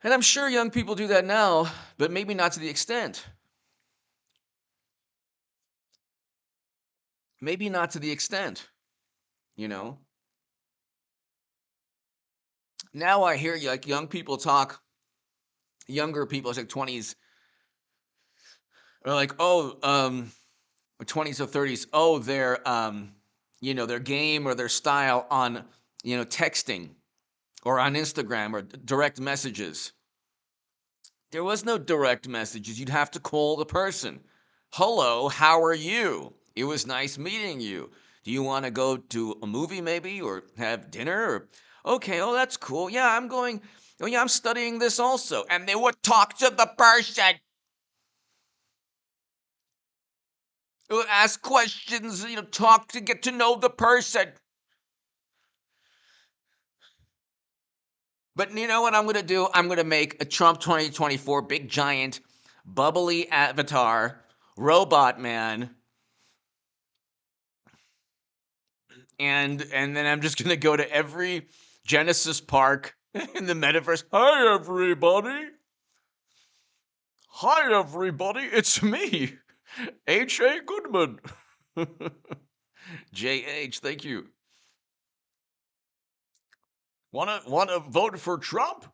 and I'm sure young people do that now, but maybe not to the extent. Maybe not to the extent, you know. Now I hear like young people talk, younger people, it's like 20s, are like, oh, 20s or 30s, oh, their game or their style on, texting or on Instagram or direct messages. There was no direct messages. You'd have to call the person. Hello, how are you? It was nice meeting you. Do you want to go to a movie maybe or have dinner? Or, okay, oh, that's cool. Yeah, I'm going. Oh, yeah, I'm studying this also. And they would talk to the person. They would ask questions, talk to get to know the person. But you know what I'm going to do? I'm going to make a Trump 2024 big giant bubbly avatar robot man, and then I'm just going to go to every Genesis park in the metaverse. Hi everybody. Hi everybody. It's me. H.A. Goodman. J.H. Thank you. Want to vote for Trump?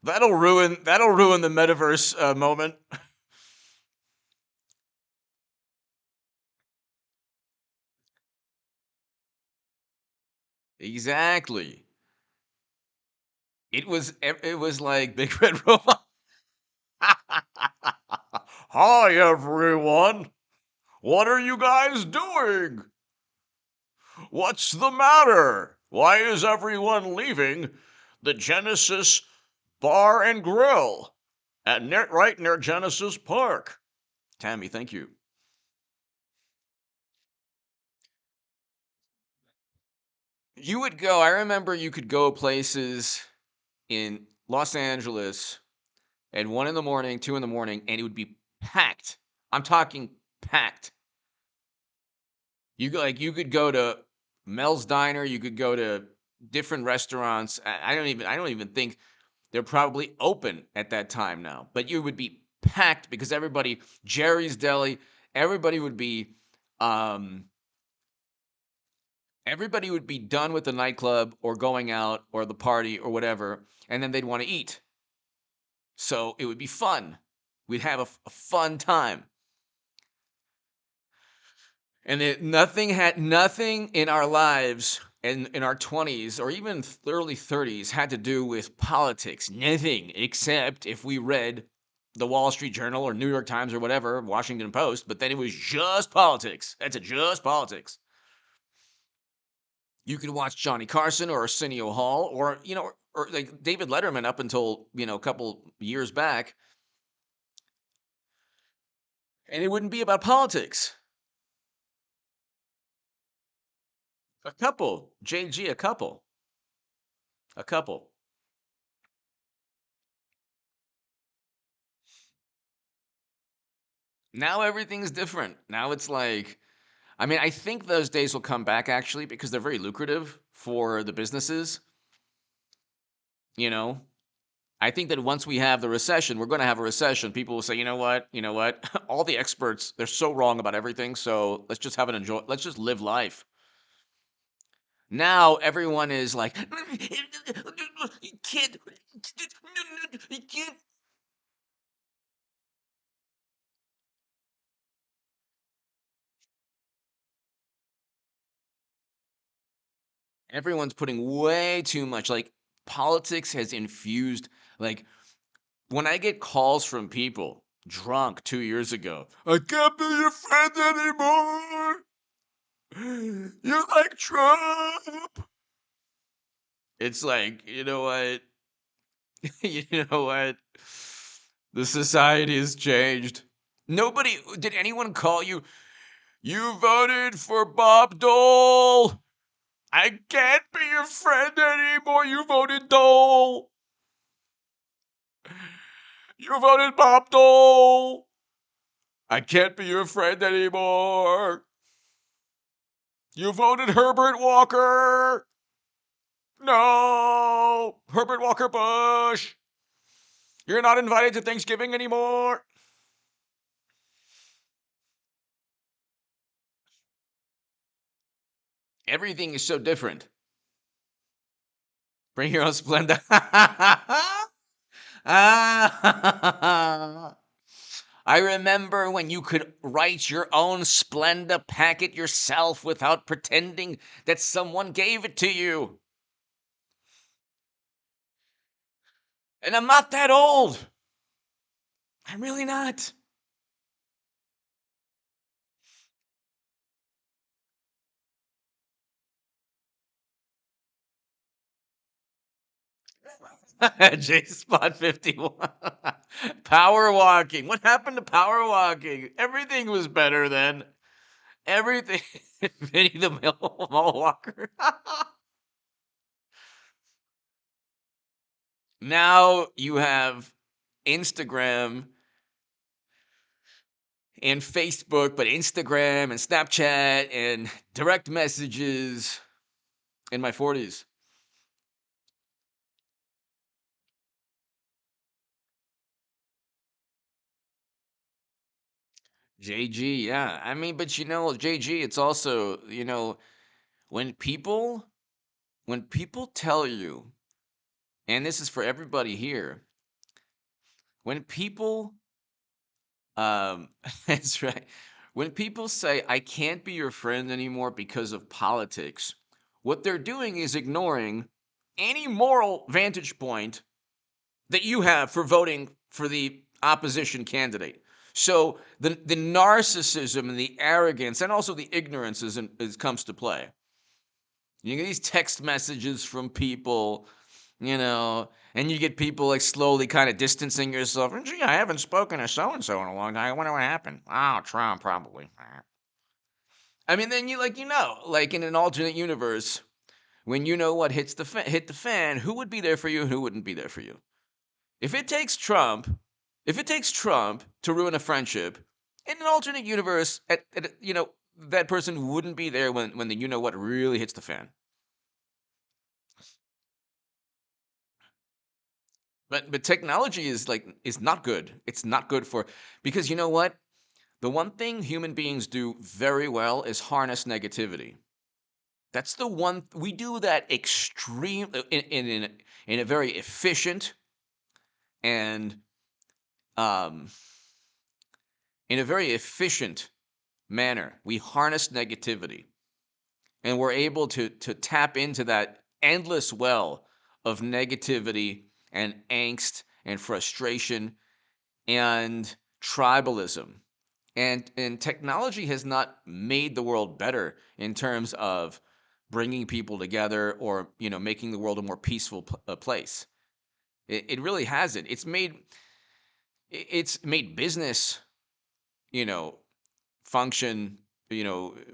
That'll ruin the metaverse moment. Exactly. It was like Big Red Robot. Hi everyone. What are you guys doing? What's the matter? Why is everyone leaving the Genesis Bar and Grill right near Genesis Park? Tammy, thank you. You would go. I remember you could go places in Los Angeles at 1 in the morning, 2 in the morning, and it would be packed. I'm talking packed. You could go to Mel's Diner. You could go to different restaurants. I don't even think they're probably open at that time now. But you would be packed because Jerry's Deli, everybody would be um everybody would be done with the nightclub or going out or the party or whatever, and then they'd want to eat. So it would be fun. We'd have a fun time. And nothing in our lives in our 20s or even early 30s had to do with politics. Nothing except if we read the Wall Street Journal or New York Times or whatever, Washington Post, but then it was just politics. That's it, just politics. You could watch Johnny Carson or Arsenio Hall or like David Letterman up until, a couple years back, and it wouldn't be about politics. A couple, JG, a couple, a couple. Now everything's different. Now it's like, I mean, I think those days will come back actually because they're very lucrative for the businesses. You know, I think that once we have the recession, we're going to have a recession. People will say, you know what, all the experts, they're so wrong about everything. So let's just live life. Now everyone is like, you can't, you can't. Everyone's putting way too much. Like politics has infused. Like when I get calls from people drunk 2 years ago, I can't be your friend anymore. You're like Trump. It's like, you know what? You know what? The society has changed. Did anyone call you? You voted for Bob Dole. I can't be your friend anymore. You voted Dole. You voted Bob Dole. I can't be your friend anymore. You voted Herbert Walker. No, Herbert Walker Bush. You're not invited to Thanksgiving anymore. Everything is so different. Bring your own Splenda. I remember when you could write your own Splenda packet yourself without pretending that someone gave it to you. And I'm not that old. I'm really not. J Spot 51. Power walking. What happened to power walking? Everything was better then. Everything. Vinny the Mall Walker. Now you have Instagram and Facebook, but Instagram and Snapchat and direct messages in my 40s. JG, yeah. I mean, but JG, it's also, when people tell you, and this is for everybody here, when people that's right. When people say I can't be your friend anymore because of politics, what they're doing is ignoring any moral vantage point that you have for voting for the opposition candidate. So the narcissism and the arrogance and also the ignorance comes to play. You get these text messages from people, and you get people like slowly kind of distancing yourself. And gee, I haven't spoken to so and so in a long time. I wonder what happened. Oh, Trump probably. I mean, then like in an alternate universe, when you know what hit the fan, who would be there for you and who wouldn't be there for you? If it takes Trump, to ruin a friendship, in an alternate universe, that person wouldn't be there when the what really hits the fan. But technology is not good. It's not good because you know what? The one thing human beings do very well is harness negativity. That's the one we do that extreme in a very efficient and um in a very efficient manner. We harness negativity and we're able to tap into that endless well of negativity and angst and frustration and tribalism. And technology has not made the world better in terms of bringing people together or making the world a more peaceful place. It really hasn't. It's made business you know function,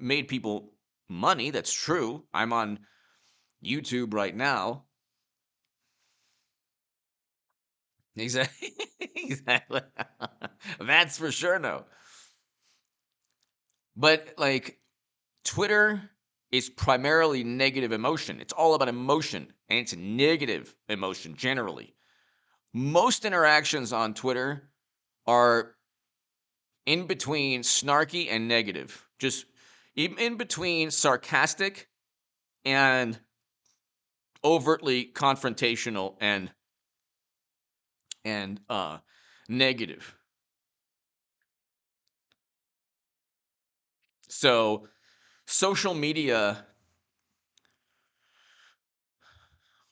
made people money. That's true. I'm on YouTube right now. Exactly. Exactly. That's for sure. No, but like Twitter is primarily negative emotion. It's all about emotion, and it's negative emotion generally. Most interactions on Twitter are in between snarky and negative, just in between sarcastic and overtly confrontational and negative. So social media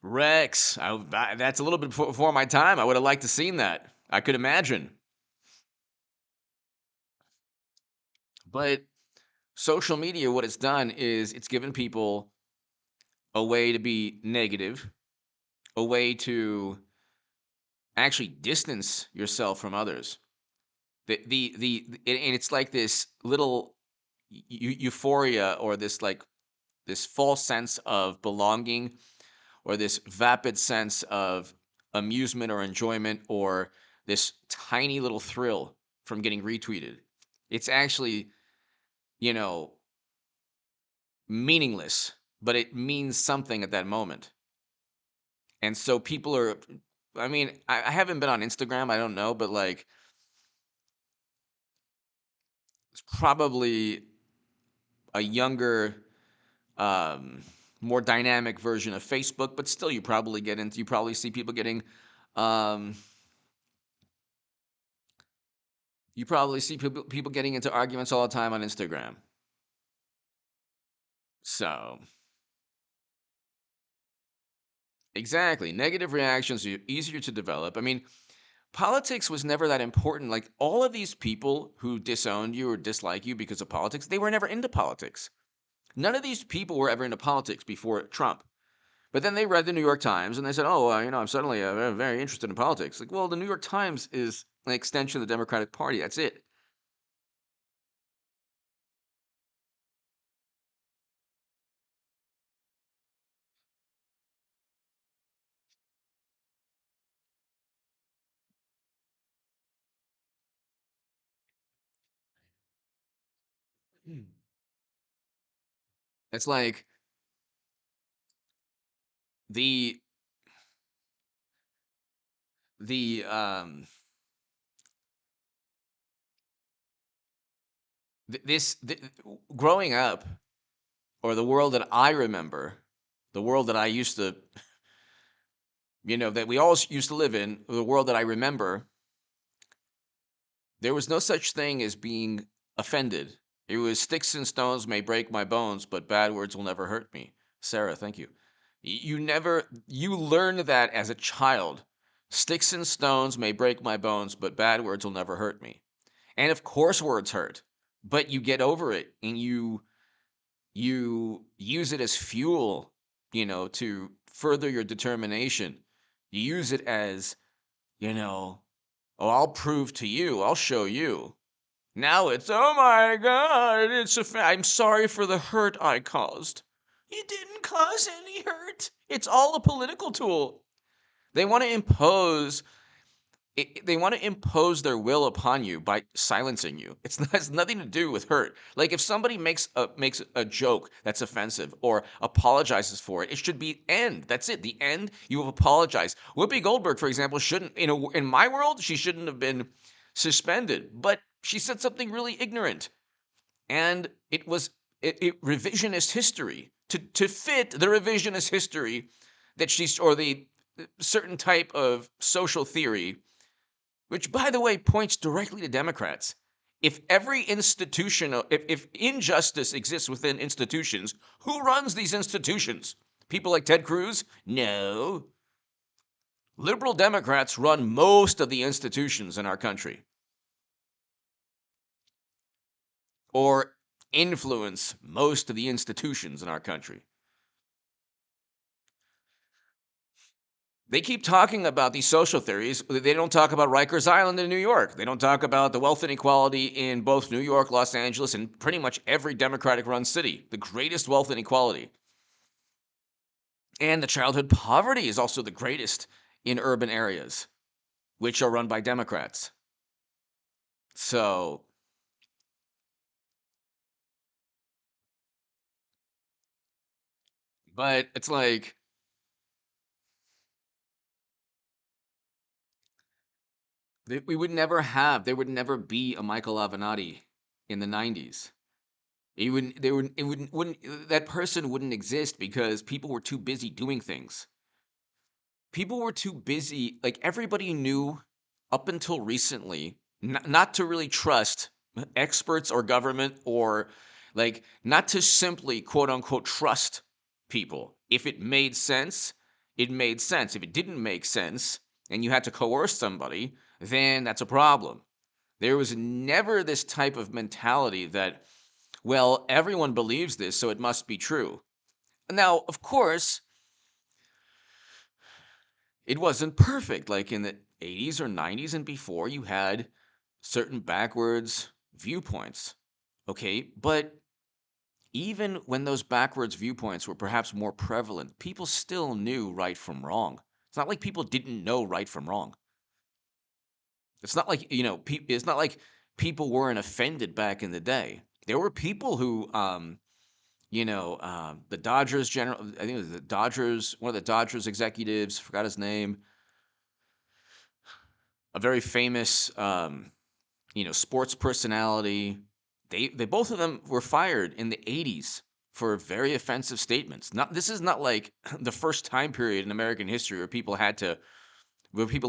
Rex, that's a little bit before my time. I would have liked to seen that. I could imagine. But social media, what it's done is it's given people a way to be negative, a way to actually distance yourself from others. And it's like this little euphoria, or this false sense of belonging, or this vapid sense of amusement or enjoyment, or this tiny little thrill from getting retweeted. It's actually, you know, meaningless, but it means something at that moment. And so people are, I mean, I haven't been on Instagram, I don't know, but like, it's probably a younger, um, more dynamic version of Facebook, but still, you probably see people getting, um, you probably see people getting into arguments all the time on Instagram. So, exactly. Negative reactions are easier to develop. I mean, politics was never that important. Like, all of these people who disowned you or dislike you because of politics, they were never into politics. None of these people were ever into politics before Trump. But then they read the New York Times and they said, "Oh, I'm suddenly very interested in politics." Like, well, the New York Times is an extension of the Democratic Party. That's it. It's like the the this growing up, or the world that I remember, the world that I used to, that we all used to live in, the world that I remember, there was no such thing as being offended. It was sticks and stones may break my bones, but bad words will never hurt me. Sarah, thank you. You learned that as a child. Sticks and stones may break my bones, but bad words will never hurt me. And of course words hurt, but you get over it and you use it as fuel, to further your determination. You use it as, oh, I'll prove to you, I'll show you. Now it's, oh my God, I'm sorry for the hurt I caused. You didn't cause any hurt. It's all a political tool. They want to impose they want to impose their will upon you by silencing you. It has nothing to do with hurt. Like, if somebody makes a joke that's offensive or apologizes for it, it should be end. That's it. The end. You have apologized. Whoopi Goldberg, for example, shouldn't in my world she shouldn't have been suspended, but she said something really ignorant, and it revisionist history to fit the revisionist history that she's or the certain type of social theory, which, by the way, points directly to Democrats. If every institution, if injustice exists within institutions, who runs these institutions? People like Ted Cruz? No. Liberal Democrats run most of the institutions in our country, or influence most of the institutions in our country. They keep talking about these social theories. They don't talk about Rikers Island in New York. They don't talk about the wealth inequality in both New York, Los Angeles, and pretty much every Democratic run city. The greatest wealth inequality. And the childhood poverty is also the greatest in urban areas, which are run by Democrats. So, but it's like, there would never be a Michael Avenatti in the 90s. That person wouldn't exist because people were too busy doing things. People were too busy. Like, everybody knew up until recently not to really trust experts or government, or like not to simply quote unquote trust people. If it made sense, it made sense. If it didn't make sense and you had to coerce somebody, then that's a problem. There was never this type of mentality that, well, everyone believes this, so it must be true. Now, of course, it wasn't perfect. Like, in the 80s or 90s and before, you had certain backwards viewpoints. Okay, but even when those backwards viewpoints were perhaps more prevalent, people still knew right from wrong. It's not like people didn't know right from wrong. It's not like, it's not like people weren't offended back in the day. There were people who, the Dodgers general, I think it was the Dodgers, one of the Dodgers executives, forgot his name, a very famous, sports personality. They both of them were fired in the 80s for very offensive statements. This is not like the first time period in American history where people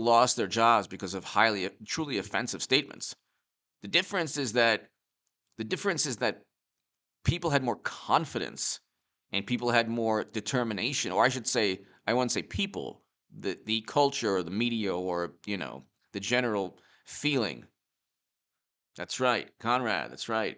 lost their jobs because of truly offensive statements. The difference is that people had more confidence and people had more determination, or I should say, I wouldn't say people, the culture or the media or, the general feeling. That's right, Conrad, that's right.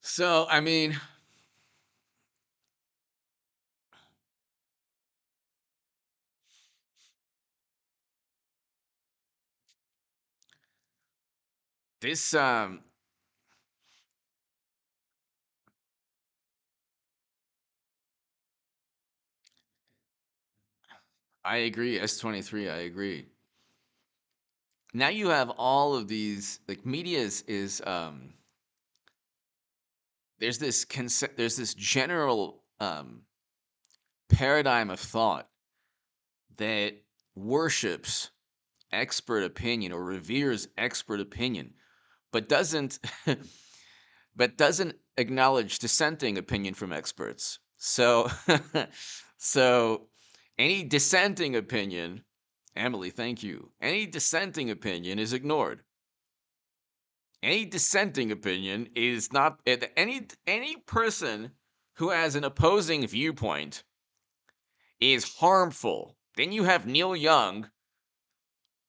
So, I mean, this I agree, S23, I agree. Now you have all of these, like, media is there's this general paradigm of thought that worships expert opinion or reveres expert opinion, but doesn't but doesn't acknowledge dissenting opinion from experts. So so any dissenting opinion, Emily, thank you. Any dissenting opinion is ignored. Any dissenting opinion is not any person who has an opposing viewpoint is harmful. Then you have Neil Young,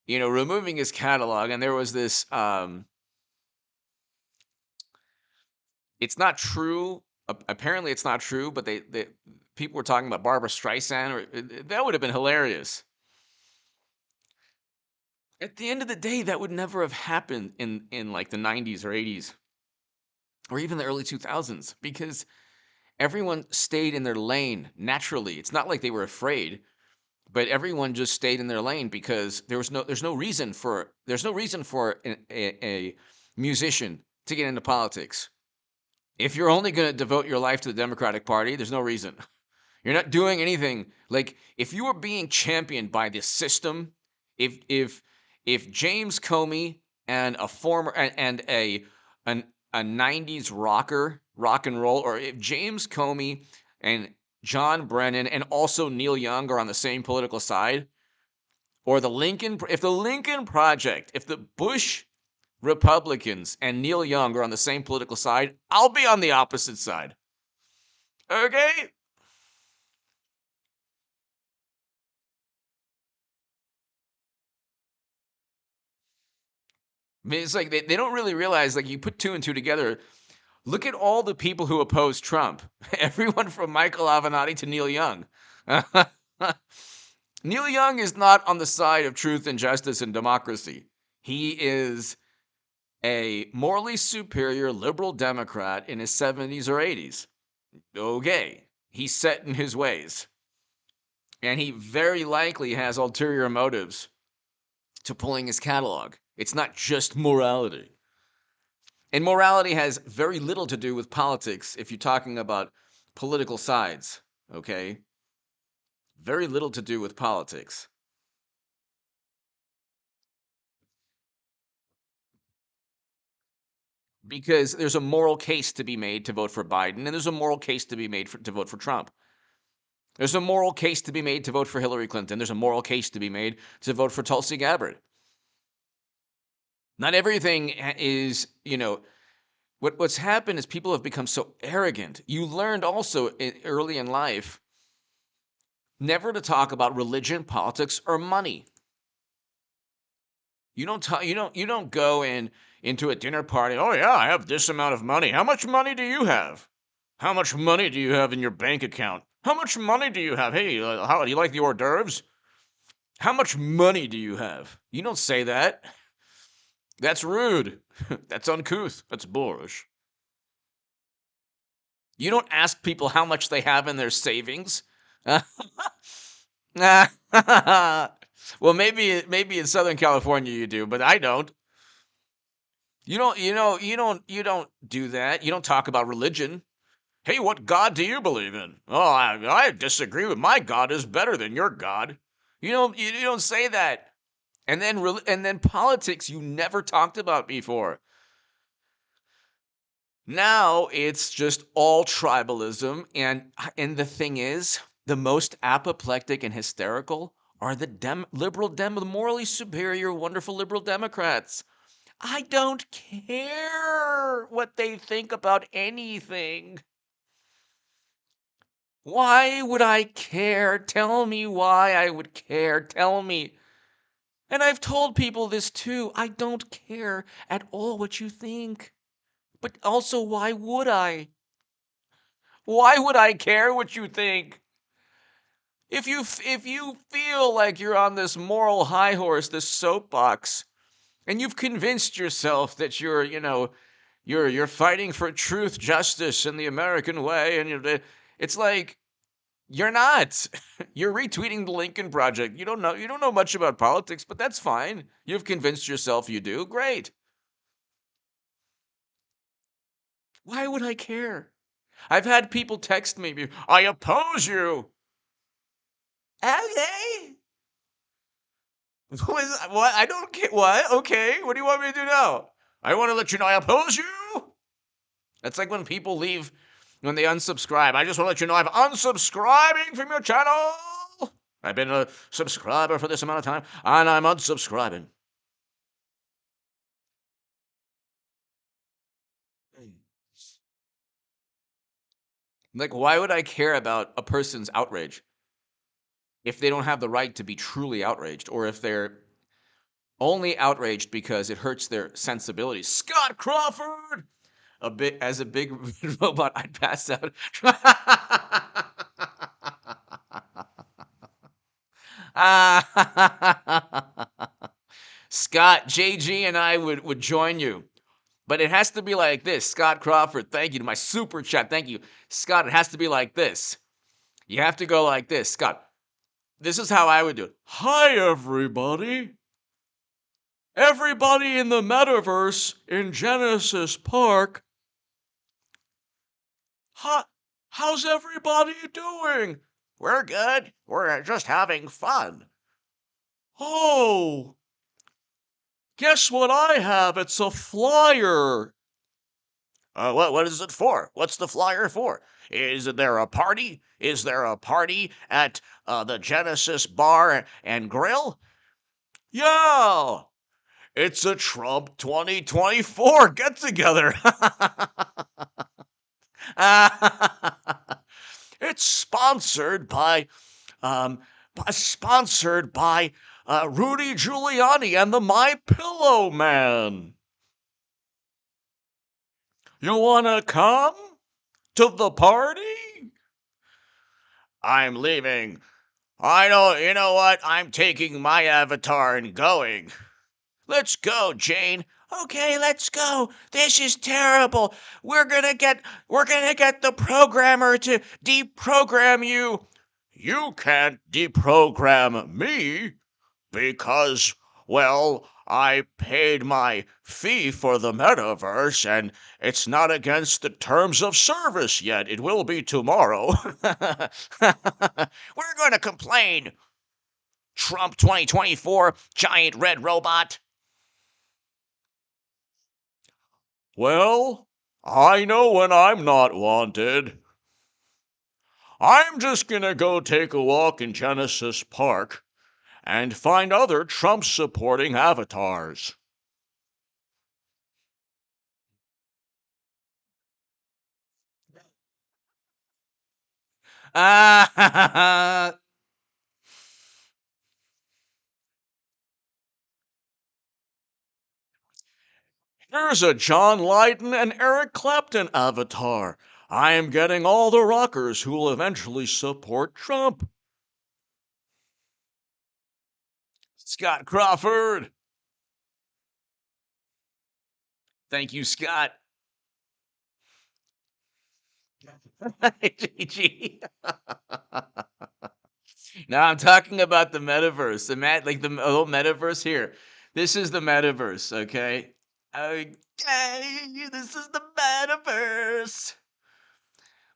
removing his catalog, and there was this it's not true. Apparently it's not true, but they people were talking about Barbara Streisand, or that would have been hilarious. At the end of the day, that would never have happened in like the 90s or 80s or even the early 2000s, because everyone stayed in their lane naturally. It's not like they were afraid, but everyone just stayed in their lane because there's no reason for a musician to get into politics. If you're only going to devote your life to the Democratic Party, there's no reason. You're not doing anything. Like, if you are being championed by this system, if James Comey and a former and a 90s rock and roll, or if James Comey and John Brennan and also Neil Young are on the same political side, or if the Lincoln Project, if the Bush Republicans and Neil Young are on the same political side, I'll be on the opposite side. Okay? I mean, it's like they don't really realize, like, you put two and two together. Look at all the people who oppose Trump. Everyone from Michael Avenatti to Neil Young. Neil Young is not on the side of truth and justice and democracy. He is a morally superior liberal Democrat in his 70s or 80s. Okay. He's set in his ways. And he very likely has ulterior motives to pulling his catalog. It's not just morality. And morality has very little to do with politics if you're talking about political sides, okay? Very little to do with politics. Because there's a moral case to be made to vote for Biden, and there's a moral case to be made to vote for Trump. There's a moral case to be made to vote for Hillary Clinton. There's a moral case to be made to vote for Tulsi Gabbard. Not everything is, what's happened is people have become so arrogant. You learned also early in life never to talk about religion, politics, or money. You don't go into a dinner party. Oh yeah, I have this amount of money. How much money do you have? How much money do you have in your bank account? How much money do you have? Hey, how do you like the hors d'oeuvres? How much money do you have? You don't say that. That's rude. That's uncouth. That's boorish. You don't ask people how much they have in their savings. well, maybe in Southern California you do, but I don't. You don't do that. You don't talk about religion. Hey, what God do you believe in? Oh, I disagree with my God is better than your God. You don't say that. And then politics you never talked about before. Now it's just all tribalism, and the thing is, the most apoplectic and hysterical are the the morally superior, wonderful liberal Democrats. I don't care what they think about anything. Why would I care? Tell me why I would care. Tell me. And I've told people this too. I don't care at all what you think. But also, why would I? Why would I care what you think? If you feel like you're on this moral high horse, this soapbox, and you've convinced yourself that you're fighting for truth, justice, and the American way, and it's like you're not. You're retweeting the Lincoln Project. You don't know much about politics, but that's fine. You've convinced yourself you do. Great. Why would I care? I've had people text me, I oppose you. Okay. What? I don't care. What? Okay. What do you want me to do now? I want to let you know I oppose you. That's like when people leave, when they unsubscribe. I just want to let you know I'm unsubscribing from your channel. I've been a subscriber for this amount of time, and I'm unsubscribing. Like, why would I care about a person's outrage if they don't have the right to be truly outraged, or if they're only outraged because it hurts their sensibilities? Scott Crawford! As a big robot, I'd pass out. Scott, JG, and I would join you. But it has to be like this. Scott Crawford, thank you to my super chat. Thank you. Scott, it has to be like this. You have to go like this. Scott, this is how I would do it. Hi, everybody. Everybody in the Metaverse in Genesis Park. How's everybody doing? We're good. We're just having fun. Oh, guess what I have? It's a flyer. What is it for? What's the flyer for? Is there a party? Is there a party at the Genesis Bar and Grill? Yeah, it's a Trump 2024 get together. It's um, sponsored by Rudy Giuliani and the My Pillow Man. You wanna come to the party? I'm leaving. I don't, you know what? I'm taking my avatar and going. Let's go, Jane. Okay, let's go. This is terrible. We're gonna get the programmer to deprogram you. You can't deprogram me because, well, I paid my fee for the metaverse and it's not against the terms of service yet. It will be tomorrow. We're going to complain. Trump 2024, giant red robot. Well, I know when I'm not wanted. I'm just gonna go take a walk in Genesis Park and find other Trump supporting avatars. Ah, Here's a John Lydon and Eric Clapton avatar. I am getting all the rockers who will eventually support Trump. Scott Crawford. Thank you, Scott. GG. Now I'm talking about the metaverse. Like the whole metaverse here. This is the metaverse, okay? Okay, this is the metaverse.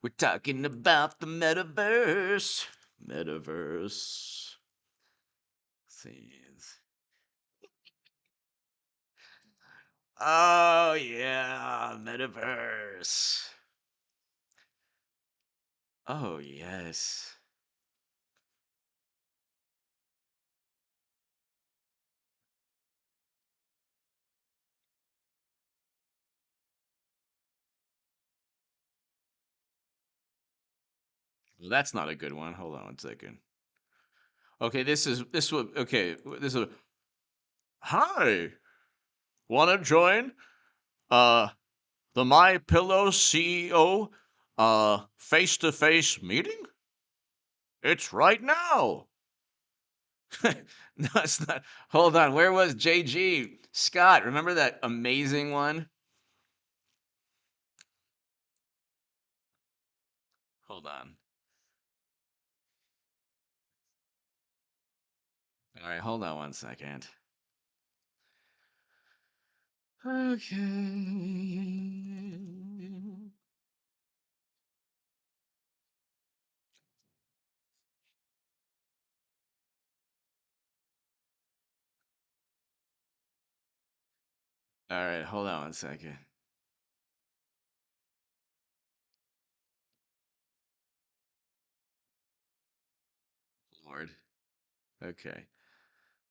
We're talking about the metaverse. Metaverse. Scenes. Oh yeah, metaverse. Oh yes. Well, that's not a good one. Hold on 1 second. Okay, this will okay. This is hi. Want to join the My Pillow CEO face-to-face meeting? It's right now. No, it's not. Hold on. Where was JG? Scott, remember that amazing one? Hold on. All right, hold on 1 second. Okay. All right, hold on 1 second. Lord. Okay.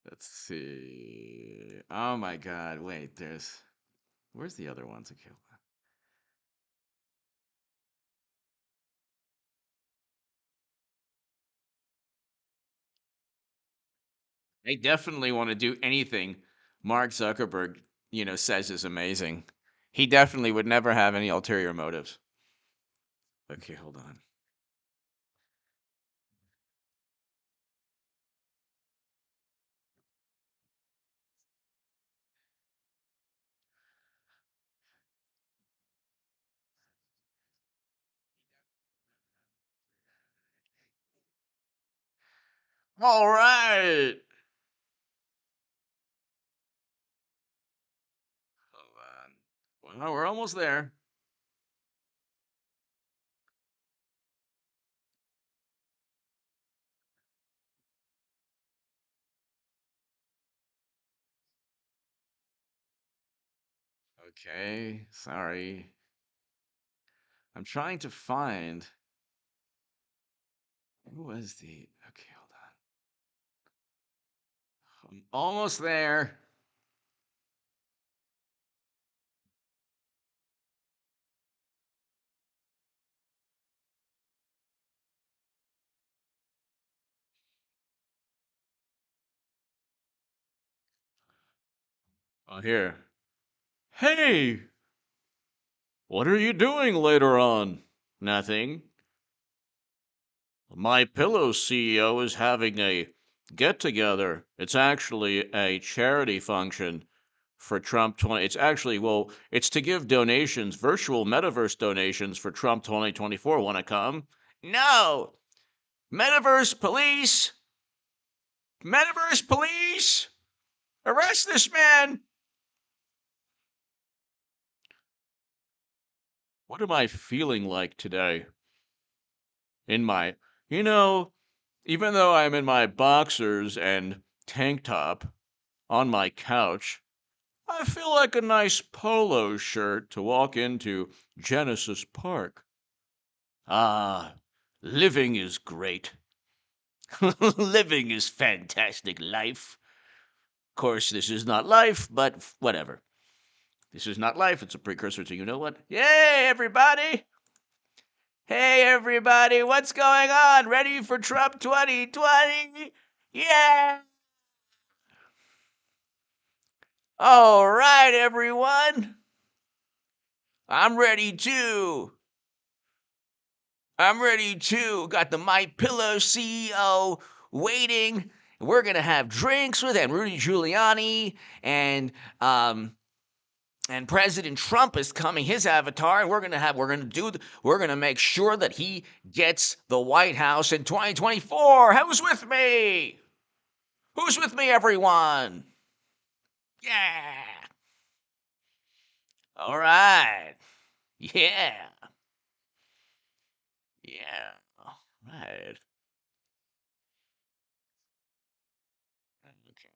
Let's see. Oh my God. Wait, where's the other ones? Okay. I definitely want to do anything Mark Zuckerberg, says is amazing. He definitely would never have any ulterior motives. Okay, hold on. All right. Hold on. Well, we're almost there. Okay, sorry. I'm trying to find. Who was the. Okay, hold on. I'm almost there. Oh, here. Hey, what are you doing later on? Nothing. My Pillow CEO is having a get together. It's actually a charity function for Trump 20. It's actually, well, it's to give donations, virtual metaverse donations for Trump 2024. Want to come? No. Metaverse police. Metaverse police. Arrest this man. What am I feeling like today? In my, you know, even though I'm in my boxers and tank top on my couch, I feel like a nice polo shirt to walk into Genesis Park. Ah, living is great. Living is fantastic life. Of course, this is not life, but whatever. This is not life. It's a precursor to you know what? Yay, everybody! Hey, everybody, what's going on? Ready for Trump 2020? Yeah! All right, everyone. I'm ready too. I'm ready too. Got the My Pillow CEO waiting. We're gonna have drinks with him. Rudy Giuliani and President Trump is coming. His avatar, and we're gonna make sure that he gets the White House in 2024. Who's with me? Who's with me, everyone? Yeah. All right. Yeah. Yeah. All right. Okay.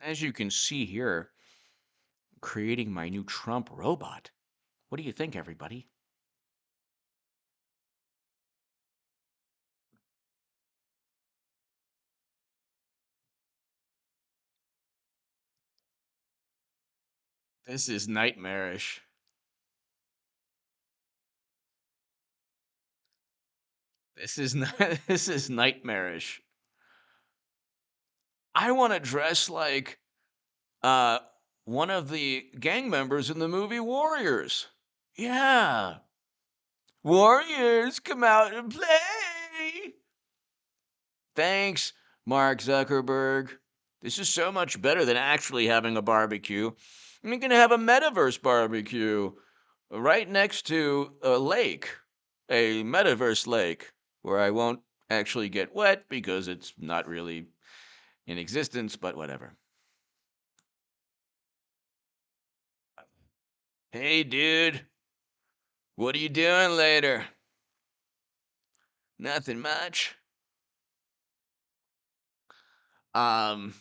As you can see here, creating my new Trump robot. What do you think, everybody? This is nightmarish. This is this is nightmarish. I want to dress like uh one of the gang members in the movie Warriors. Yeah. Warriors, come out and play. Thanks, Mark Zuckerberg. This is so much better than actually having a barbecue. I'm going to have a metaverse barbecue right next to a lake, a metaverse lake, where I won't actually get wet because it's not really in existence, but whatever. Hey, dude, what are you doing later? Nothing much. Um,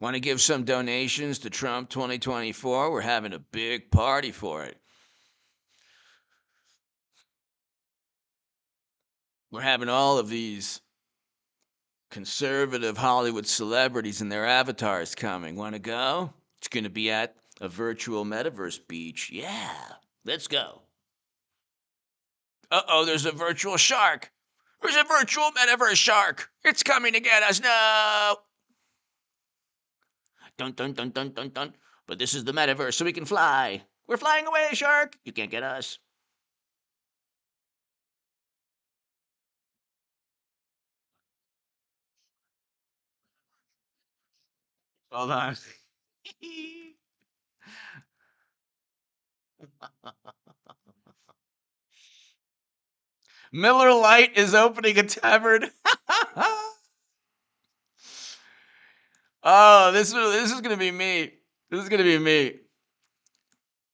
Want to give some donations to Trump 2024? We're having a big party for it. We're having all of these conservative Hollywood celebrities and their avatars coming. Want to go? It's going to be at a virtual metaverse beach. Yeah, let's go. Uh-oh, there's a virtual shark. There's a virtual metaverse shark. It's coming to get us. No. Dun dun dun dun dun dun. But this is the metaverse, so we can fly. We're flying away, shark. You can't get us. Hold on. Miller Lite is opening a tavern. Oh, this is gonna be me. This is gonna be me.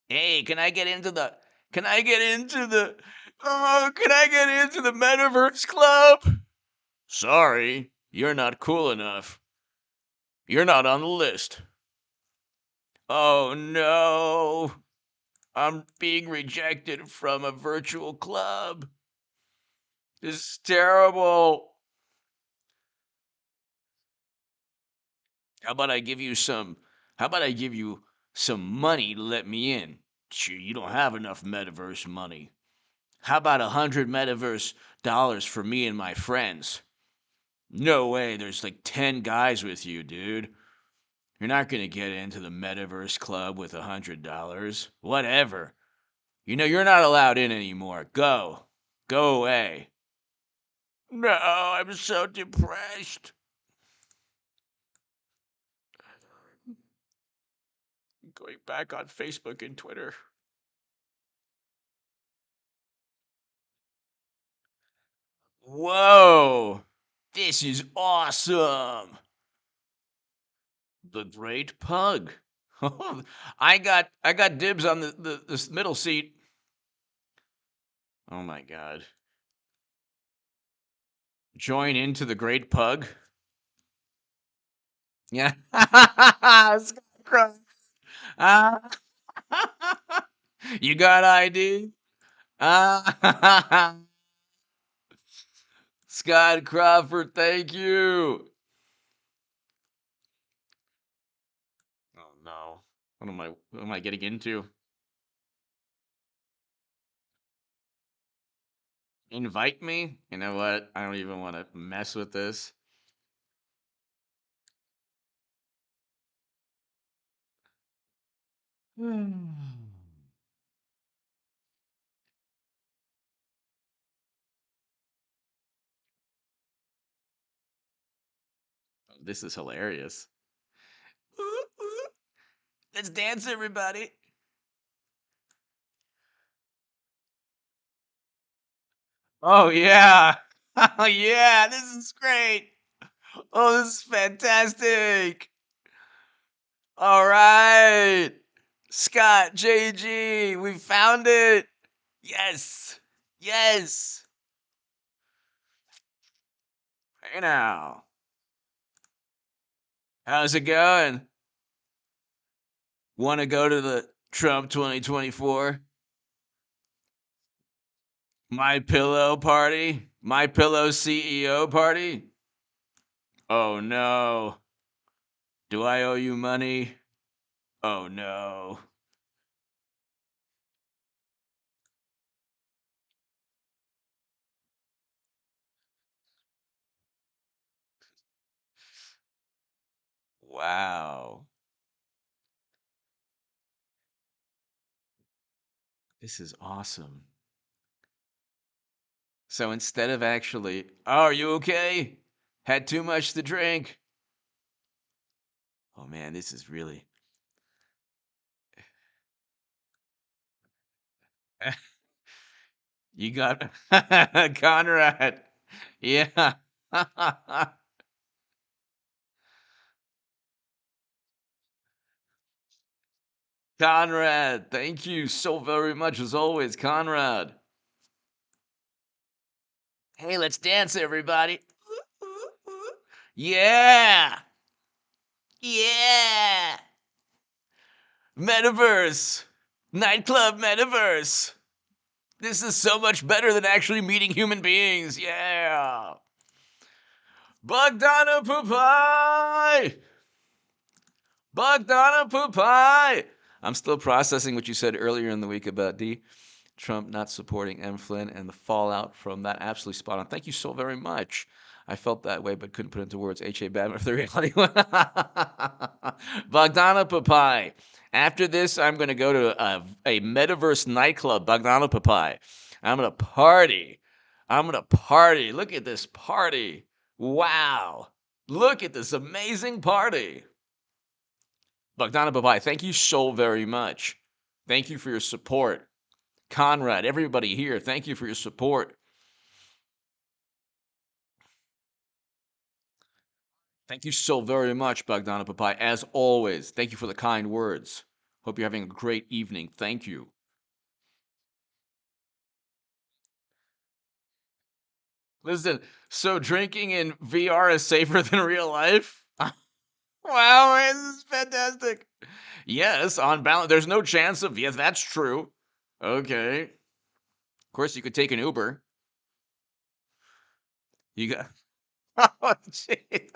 Hey, can I get into the? Can I get into the? Oh, can I get into the Metaverse Club? Sorry, you're not cool enough. You're not on the list. Oh no, I'm being rejected from a virtual club. This is terrible. How about I give you some? How about I give you some money to let me in? Sure, you don't have enough metaverse money. How about 100 metaverse dollars for me and my friends? No way, there's like 10 guys with you, dude. You're not gonna get into the metaverse club with $100. Whatever. You know, you're not allowed in anymore. Go. Go away. No, I'm so depressed. Going back on Facebook and Twitter. Whoa! This is awesome! The Great Pug. I got dibs on the middle seat. Oh my god. Join into the Great Pug. Yeah. Ah. You got ID? Ah. Scott Crawford, thank you. Oh no. What am I getting into? Invite me? You know what? I don't even want to mess with this. This is hilarious. Let's dance, everybody. Oh, yeah. Oh, yeah. This is great. Oh, this is fantastic. All right. Scott, JG, we found it. Yes. Yes. Hey now. How's it going? Want to go to the Trump 2024 My Pillow party? My Pillow CEO party? Oh no. Do I owe you money? Oh no. Wow. This is awesome. So instead of actually, oh, are you okay? Had too much to drink? Oh man, this is really. You got Conrad. Yeah. Conrad, thank you so very much as always, Conrad. Hey, let's dance, everybody. Yeah. Yeah. Metaverse. Nightclub Metaverse. This is so much better than actually meeting human beings. Yeah. Bogdana Pupai! Bogdana Pupai! I'm still processing what you said earlier in the week about Trump not supporting M. Flynn and the fallout from that. Absolutely spot on. Thank you so very much. I felt that way, but couldn't put it into words. H.A. Badman for the reality. Bogdana Papai. After this, I'm going to go to a Metaverse nightclub, Bogdana Papai. I'm going to party. I'm going to party. Look at this party. Wow. Look at this amazing party. Bogdana Papai, thank you so very much. Thank you for your support. Conrad, everybody here, thank you for your support. Thank you so very much, Bogdana Papai. As always, thank you for the kind words. Hope you're having a great evening. Thank you. Listen, so drinking in VR is safer than real life? Wow, man, this is fantastic. Yes, on balance, there's no chance of, yes, that's true. Okay. Of course, you could take an Uber. You got, oh, jeez.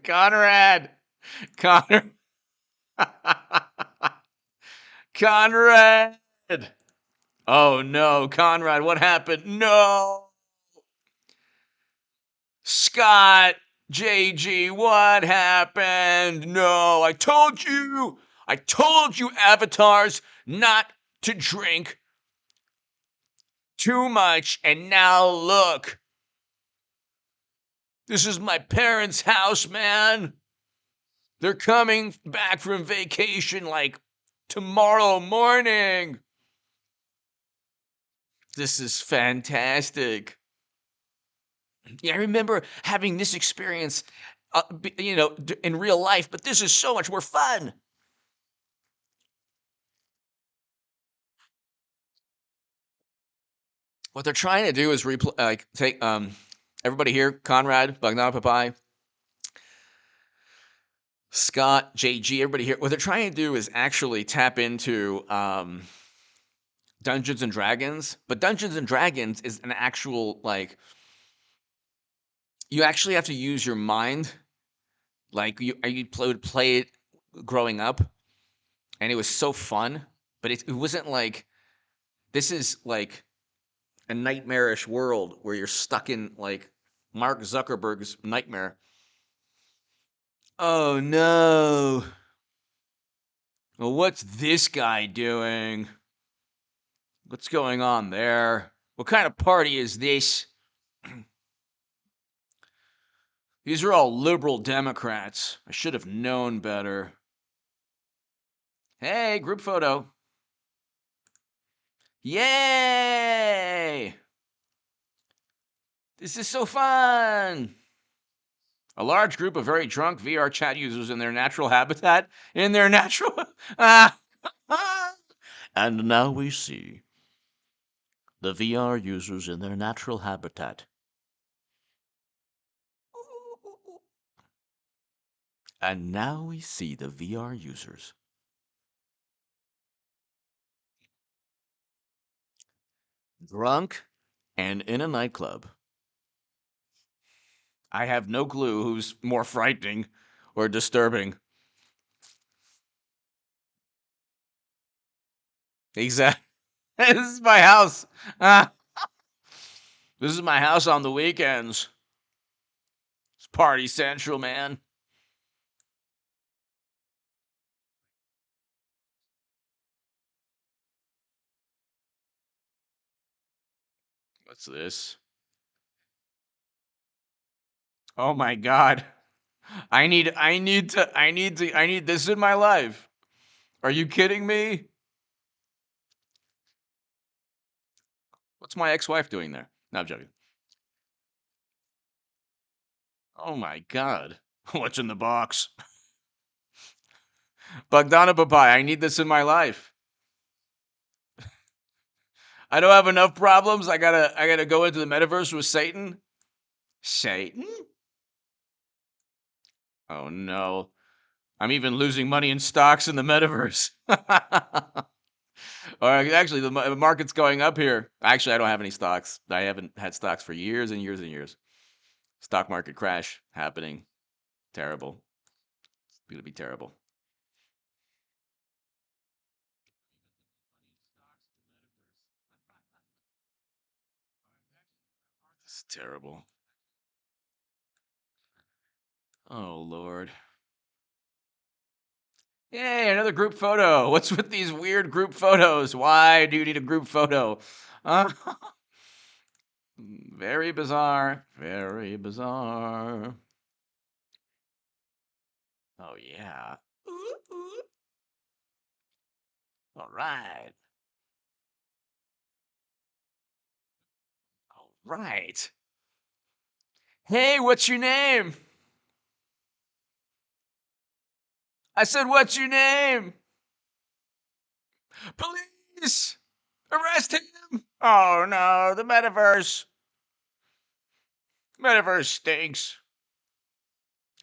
Conrad. Conrad. Conrad. Oh no, Conrad, what happened? No. Scott, JG, what happened? No, I told you. I told you, avatars, not to drink too much. And now look. This is my parents' house, man. They're coming back from vacation like tomorrow morning. This is fantastic. Yeah, I remember having this experience, in real life, but this is so much more fun. What they're trying to do is take everybody here, Conrad, Bogdan Papai, Scott, JG, everybody here. What they're trying to do is actually tap into Dungeons and Dragons, but Dungeons and Dragons is an actual you actually have to use your mind. Like you would play it growing up, and it was so fun. But it wasn't like this is like a nightmarish world where you're stuck in like Mark Zuckerberg's nightmare. Oh no. Well, what's this guy doing? What's going on there? What kind of party is this? These are all liberal Democrats. I should have known better. Hey, group photo. Yay! This is so fun. A large group of very drunk VR chat users in their natural habitat. In their natural. And now we see the VR users in their natural habitat. And now we see the VR users. Drunk and in a nightclub. I have no clue who's more frightening or disturbing. Exactly. This is my house. This is my house on the weekends. It's party central, man. What's this? Oh my god. I need this in my life. Are you kidding me? What's my ex-wife doing there? No, I'm joking. Oh my god. What's in the box? Bogdana Babai, I need this in my life. I don't have enough problems. I gotta go into the metaverse with Satan. Satan? Oh no. I'm even losing money in stocks in the metaverse. Or actually, the market's going up here. Actually, I don't have any stocks. I haven't had stocks for years and years and years. Stock market crash happening. Terrible. It's going to be terrible. It's terrible. Oh, Lord. Yay, another group photo. What's with these weird group photos? Why do you need a group photo? Very bizarre. Very bizarre. Oh, yeah. All right. All right. Hey, what's your name? I said, what's your name? Police! Arrest him! Oh no, the metaverse. Metaverse stinks.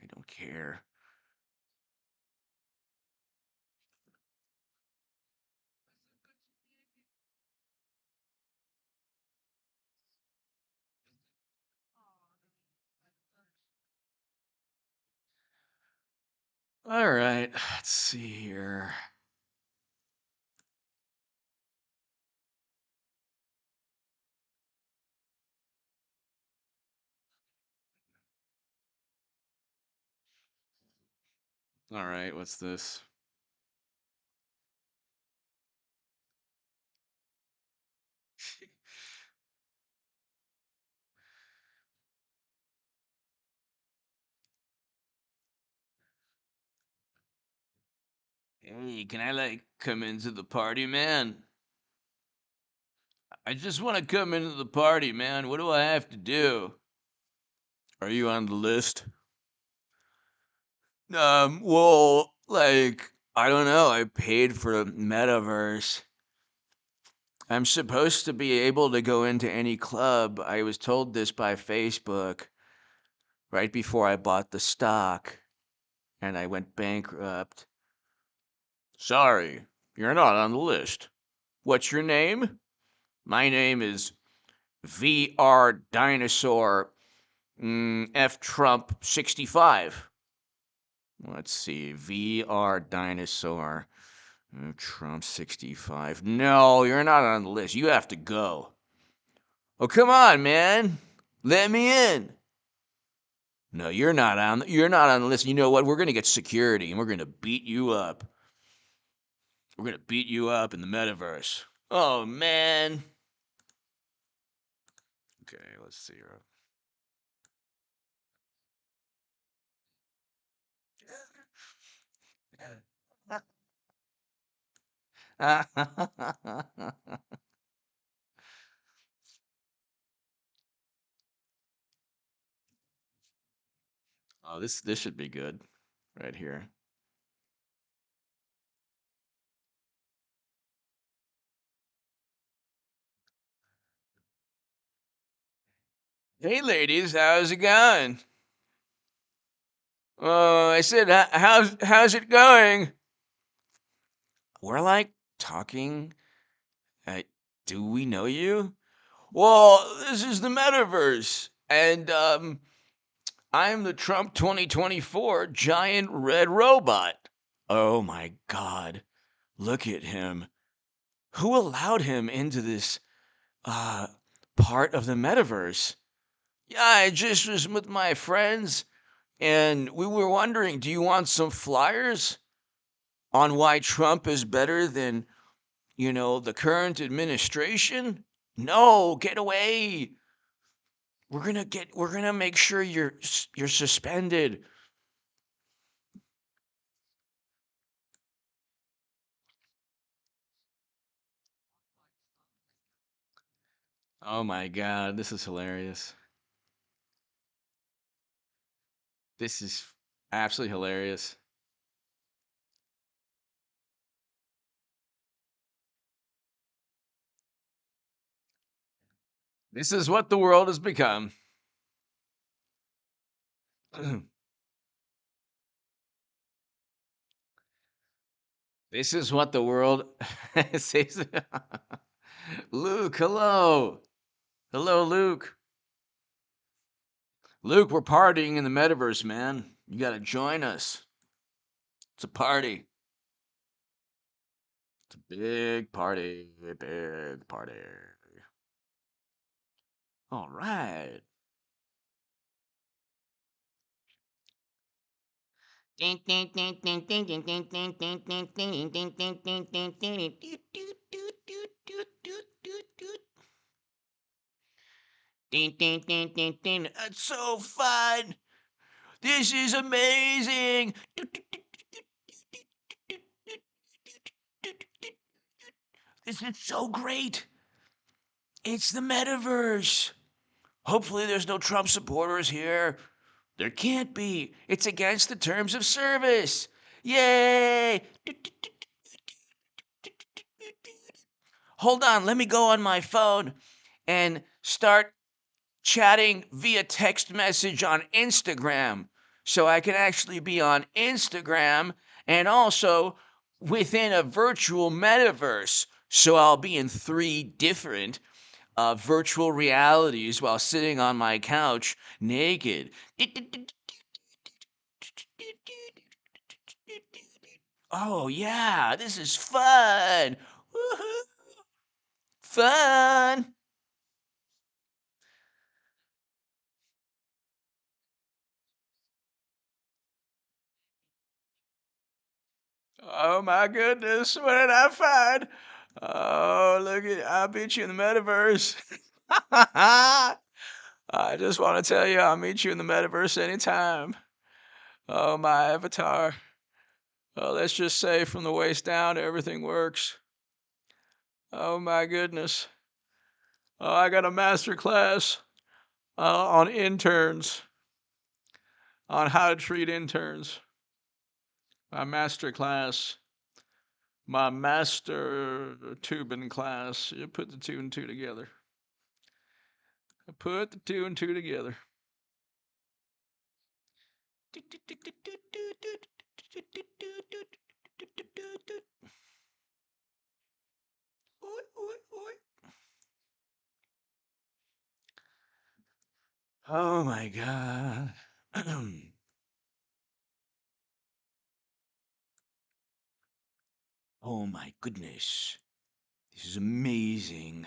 I don't care. All right, let's see here. All right, what's this? Hey, can I like come into the party, man? I just want to come into the party, man. What do I have to do? Are you on the list? Well, like, I don't know. I paid for Metaverse. I'm supposed to be able to go into any club. I was told this by Facebook right before I bought the stock and I went bankrupt. Sorry, you're not on the list. What's your name? My name is VR Dinosaur F Trump 65. Let's see, VR Dinosaur Trump 65. No, you're not on the list. You have to go. Oh, come on, man. Let me in. No, you're not on. You're not on the list. You know what? We're gonna get security, and we're gonna beat you up. We're gonna beat you up in the metaverse. Oh man. Okay, let's see here. Oh, this should be good, right here. Hey, ladies, how's it going? Oh, I said, how's it going? We're like talking. Uh, do we know you? Well, this is the metaverse, and I'm the Trump 2024 giant red robot. Oh my God! Look at him. Who allowed him into this uh part of the metaverse? Yeah, I just was with my friends, and we were wondering, do you want some flyers on why Trump is better than, the current administration? No, get away. We're gonna make sure you're suspended. Oh my God, this is hilarious. This is absolutely hilarious. This is what the world has become. This is what the world says. Luke, hello. Hello, Luke. Luke, we're partying in the metaverse, man. You got to join us. It's a party. It's a big party. Big party. All right. It's so fun. This is amazing. This is so great. It's the metaverse. Hopefully, there's no Trump supporters here. There can't be. It's against the terms of service. Yay! Hold on, let me go on my phone and start chatting via text message on Instagram so I can actually be on Instagram and also within a virtual metaverse. So I'll be in 3 different virtual realities while sitting on my couch naked. Oh, yeah, this is fun. Woohoo! Fun. Oh my goodness, what did I find? Oh, look at I beat you in the metaverse. I just want to tell you I'll meet you in the metaverse anytime. Oh, my avatar. Oh, let's just say from the waist down, everything works. Oh my goodness. Oh, I got a master class on interns, on how to treat interns. My master class, my master tubing class. You put the two and two together. Put the two and two together. Oh my God. Oh my goodness. This is amazing.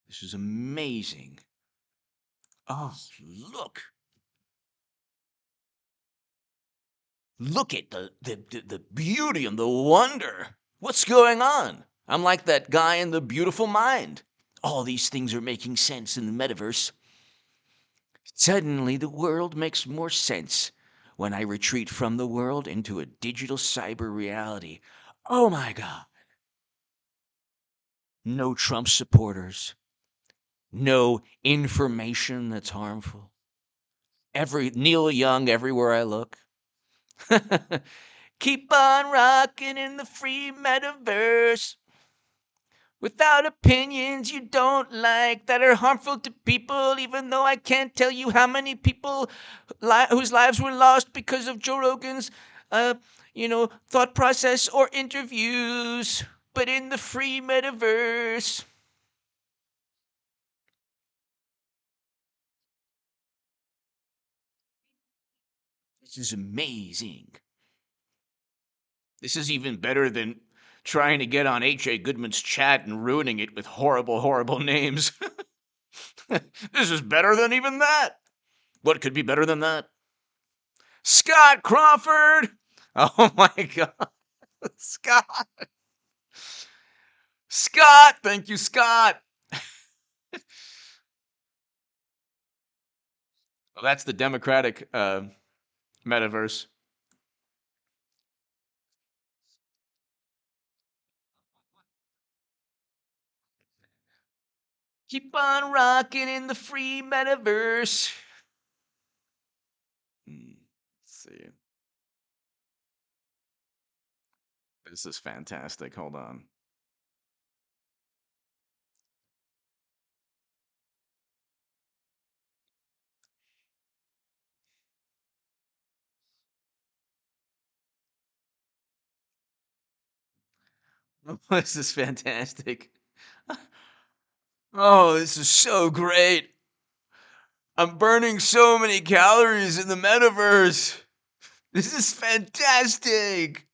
This is amazing. Oh, look. Look at the beauty and the wonder. What's going on? I'm like that guy in The Beautiful Mind. All these things are making sense in the metaverse. Suddenly, the world makes more sense when I retreat from the world into a digital cyber reality. Oh my God. No Trump supporters. No information that's harmful. Neil Young everywhere I look. Keep on rocking in the free metaverse. Without opinions you don't like that are harmful to people, even though I can't tell you how many people whose lives were lost because of Joe Rogan's, thought process or interviews. But in the free metaverse. This is amazing. This is even better than trying to get on H.A. Goodman's chat and ruining it with horrible, horrible names. This is better than even that. What could be better than that? Scott Crawford! Oh my God. Scott! Scott! Thank you, Scott! Well, that's the Democratic metaverse. Keep on rocking in the free metaverse. Let's see. This is fantastic. Hold on. This is fantastic. Oh, this is so great. I'm burning so many calories in the metaverse. This is fantastic.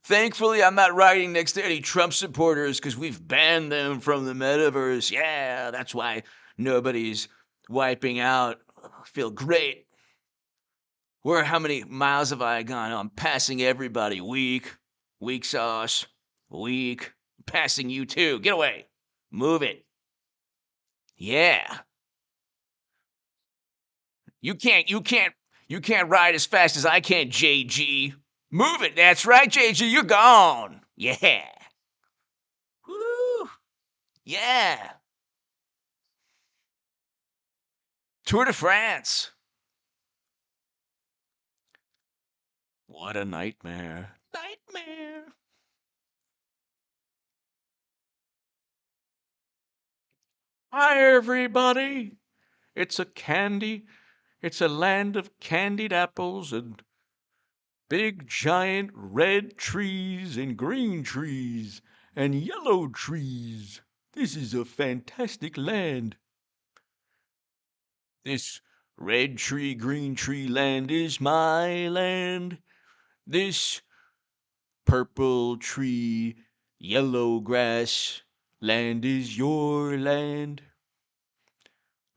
Thankfully, I'm not riding next to any Trump supporters because we've banned them from the metaverse. Yeah, that's why nobody's wiping out. I feel great. How many miles have I gone? I'm passing everybody. Weak sauce, weak. Passing you too. Get away. Move it. Yeah. You can't ride as fast as I can, JG. Move it. That's right, JG. You're gone. Yeah. Woo. Yeah. Tour de France. What a nightmare. Nightmare. Hi, everybody. It's a land of candied apples and big giant red trees and green trees and yellow trees. This is a fantastic land. This red tree, green tree land is my land. This purple tree, yellow grass land is your land.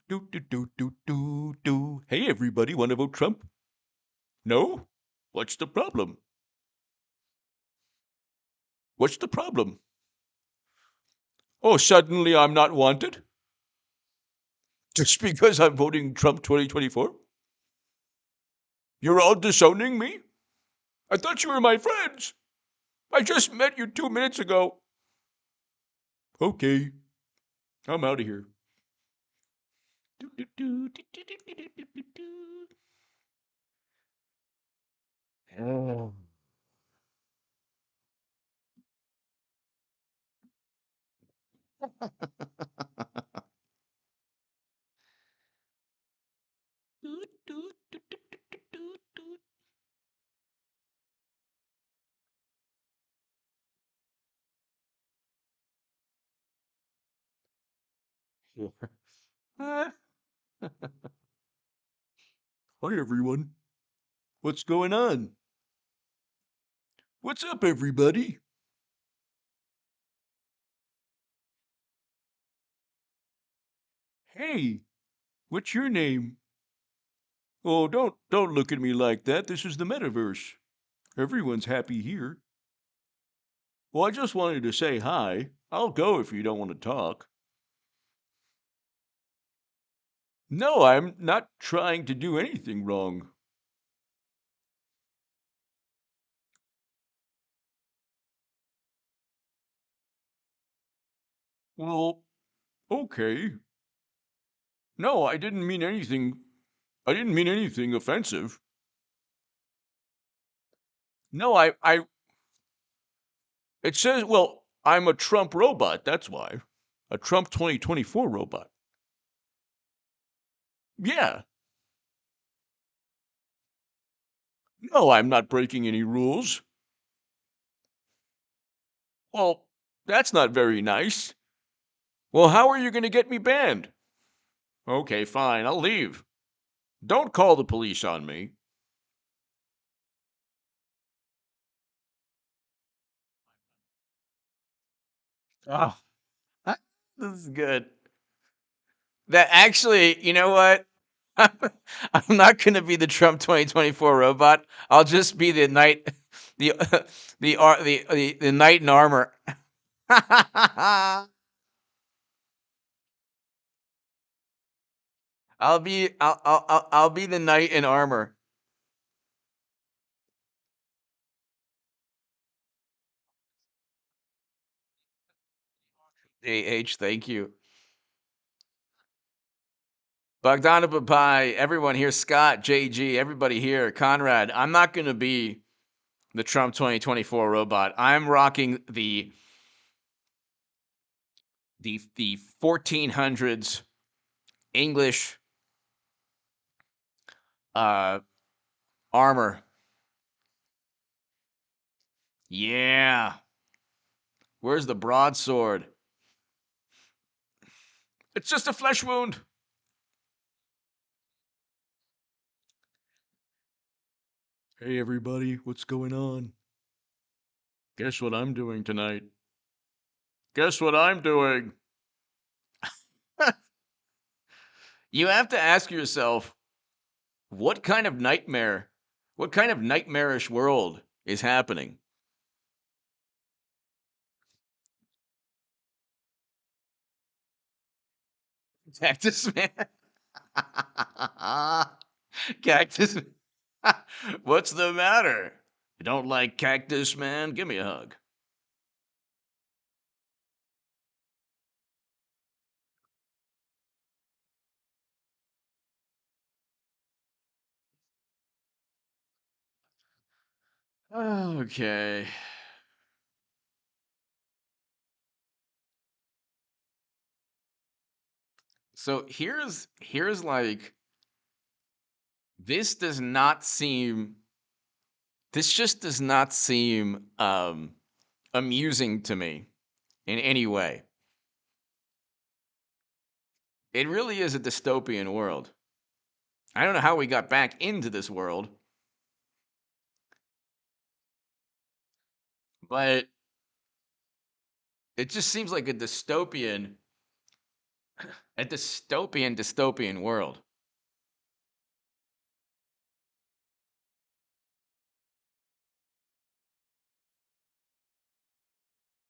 Do do do do do do. Hey everybody, wanna vote Trump? No? What's the problem? What's the problem? Oh, suddenly I'm not wanted? Just because I'm voting Trump 2024? You're all disowning me? I thought you were my friends. I just met you 2 minutes ago. Okay, I'm out of here. Oh. Hi everyone. What's going on? What's up, everybody? Hey, what's your name? Oh, don't look at me like that. This is the Metaverse. Everyone's happy here. Well, I just wanted to say hi. I'll go if you don't want to talk. No, I'm not trying to do anything wrong. Well, okay. No, I didn't mean anything. I didn't mean anything offensive. No, it says, well, I'm a Trump robot. That's why. A Trump 2024 robot. Yeah. No, I'm not breaking any rules. Well, that's not very nice. Well, how are you going to get me banned? Okay, fine, I'll leave. Don't call the police on me. Oh, this is good. That actually, you know what? I'm not going to be the Trump 2024 robot. I'll just be the knight, the the knight in armor. I'll be the knight in armor. AH, thank you. Bogdana Babai, everyone here, Scott, JG, everybody here, Conrad. I'm not going to be the Trump 2024 robot. I'm rocking the 1400s English uh armor. Yeah. Where's the broadsword? It's just a flesh wound. Hey everybody, what's going on? Guess what I'm doing tonight? Guess what I'm doing? You have to ask yourself, what kind of nightmare, what kind of nightmarish world is happening? Cactus Man. Cactus. What's the matter? You don't like Cactus Man? Give me a hug. Okay. So here's like this does not seem this just does not seem amusing to me in any way. It really is a dystopian world. I don't know how we got back into this world, but it just seems like dystopian world.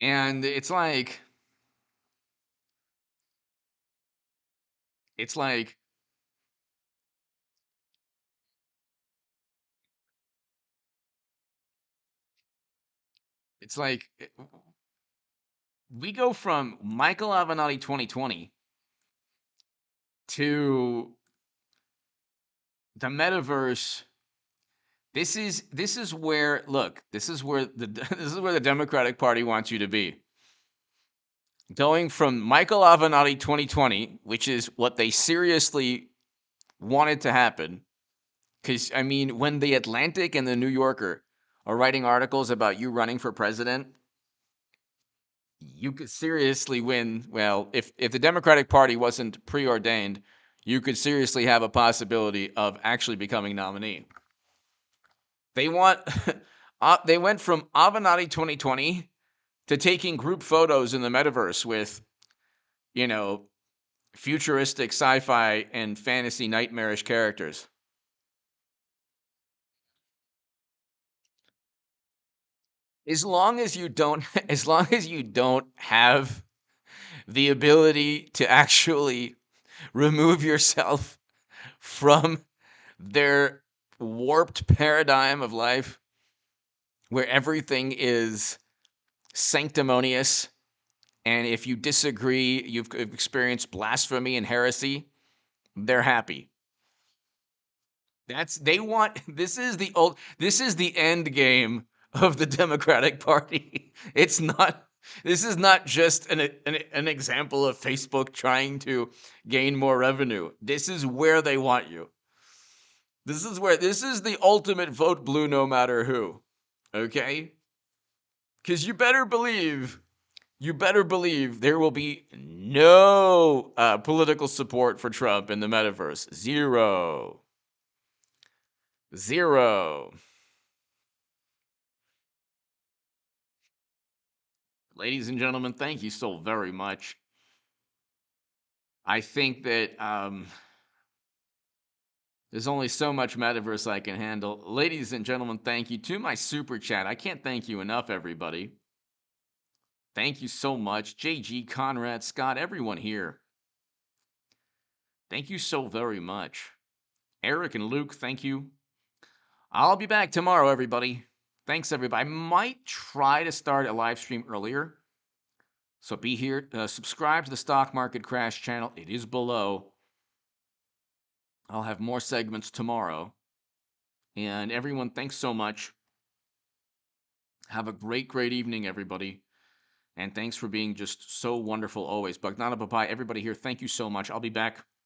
And it's like it's like we go from Michael Avenatti 2020 to the metaverse. This is where look, this is where the this is where the Democratic Party wants you to be. Going from Michael Avenatti 2020, which is what they seriously wanted to happen. Because, I mean, when the Atlantic and the New Yorker are writing articles about you running for president, you could seriously win. Well, if the Democratic Party wasn't preordained, you could seriously have a possibility of actually becoming nominee. They want, they went from Avenatti 2020 to taking group photos in the metaverse with, you know, futuristic sci-fi and fantasy nightmarish characters. As long as you don't as long as you don't have the ability to actually remove yourself from their warped paradigm of life where everything is sanctimonious, and if you disagree, you've experienced blasphemy and heresy, they're happy. That's they want this is the end game of the Democratic Party. It's not this is not just an example of Facebook trying to gain more revenue. This is where they want you. This is the ultimate vote blue no matter who. Okay? Cuz you better believe there will be no political support for Trump in the metaverse. Zero. Zero. Ladies and gentlemen, thank you so very much. I think that there's only so much metaverse I can handle. Ladies and gentlemen, thank you to my super chat. I can't thank you enough, everybody. Thank you so much. JG, Conrad, Scott, everyone here. Thank you so very much. Eric and Luke, thank you. I'll be back tomorrow, everybody. Thanks, everybody. I might try to start a live stream earlier. So be here. Subscribe to the Stock Market Crash channel. It is below. I'll have more segments tomorrow. And everyone, thanks so much. Have a great, great evening, everybody. And thanks for being just so wonderful always. Bagnana Babai, everybody here, thank you so much. I'll be back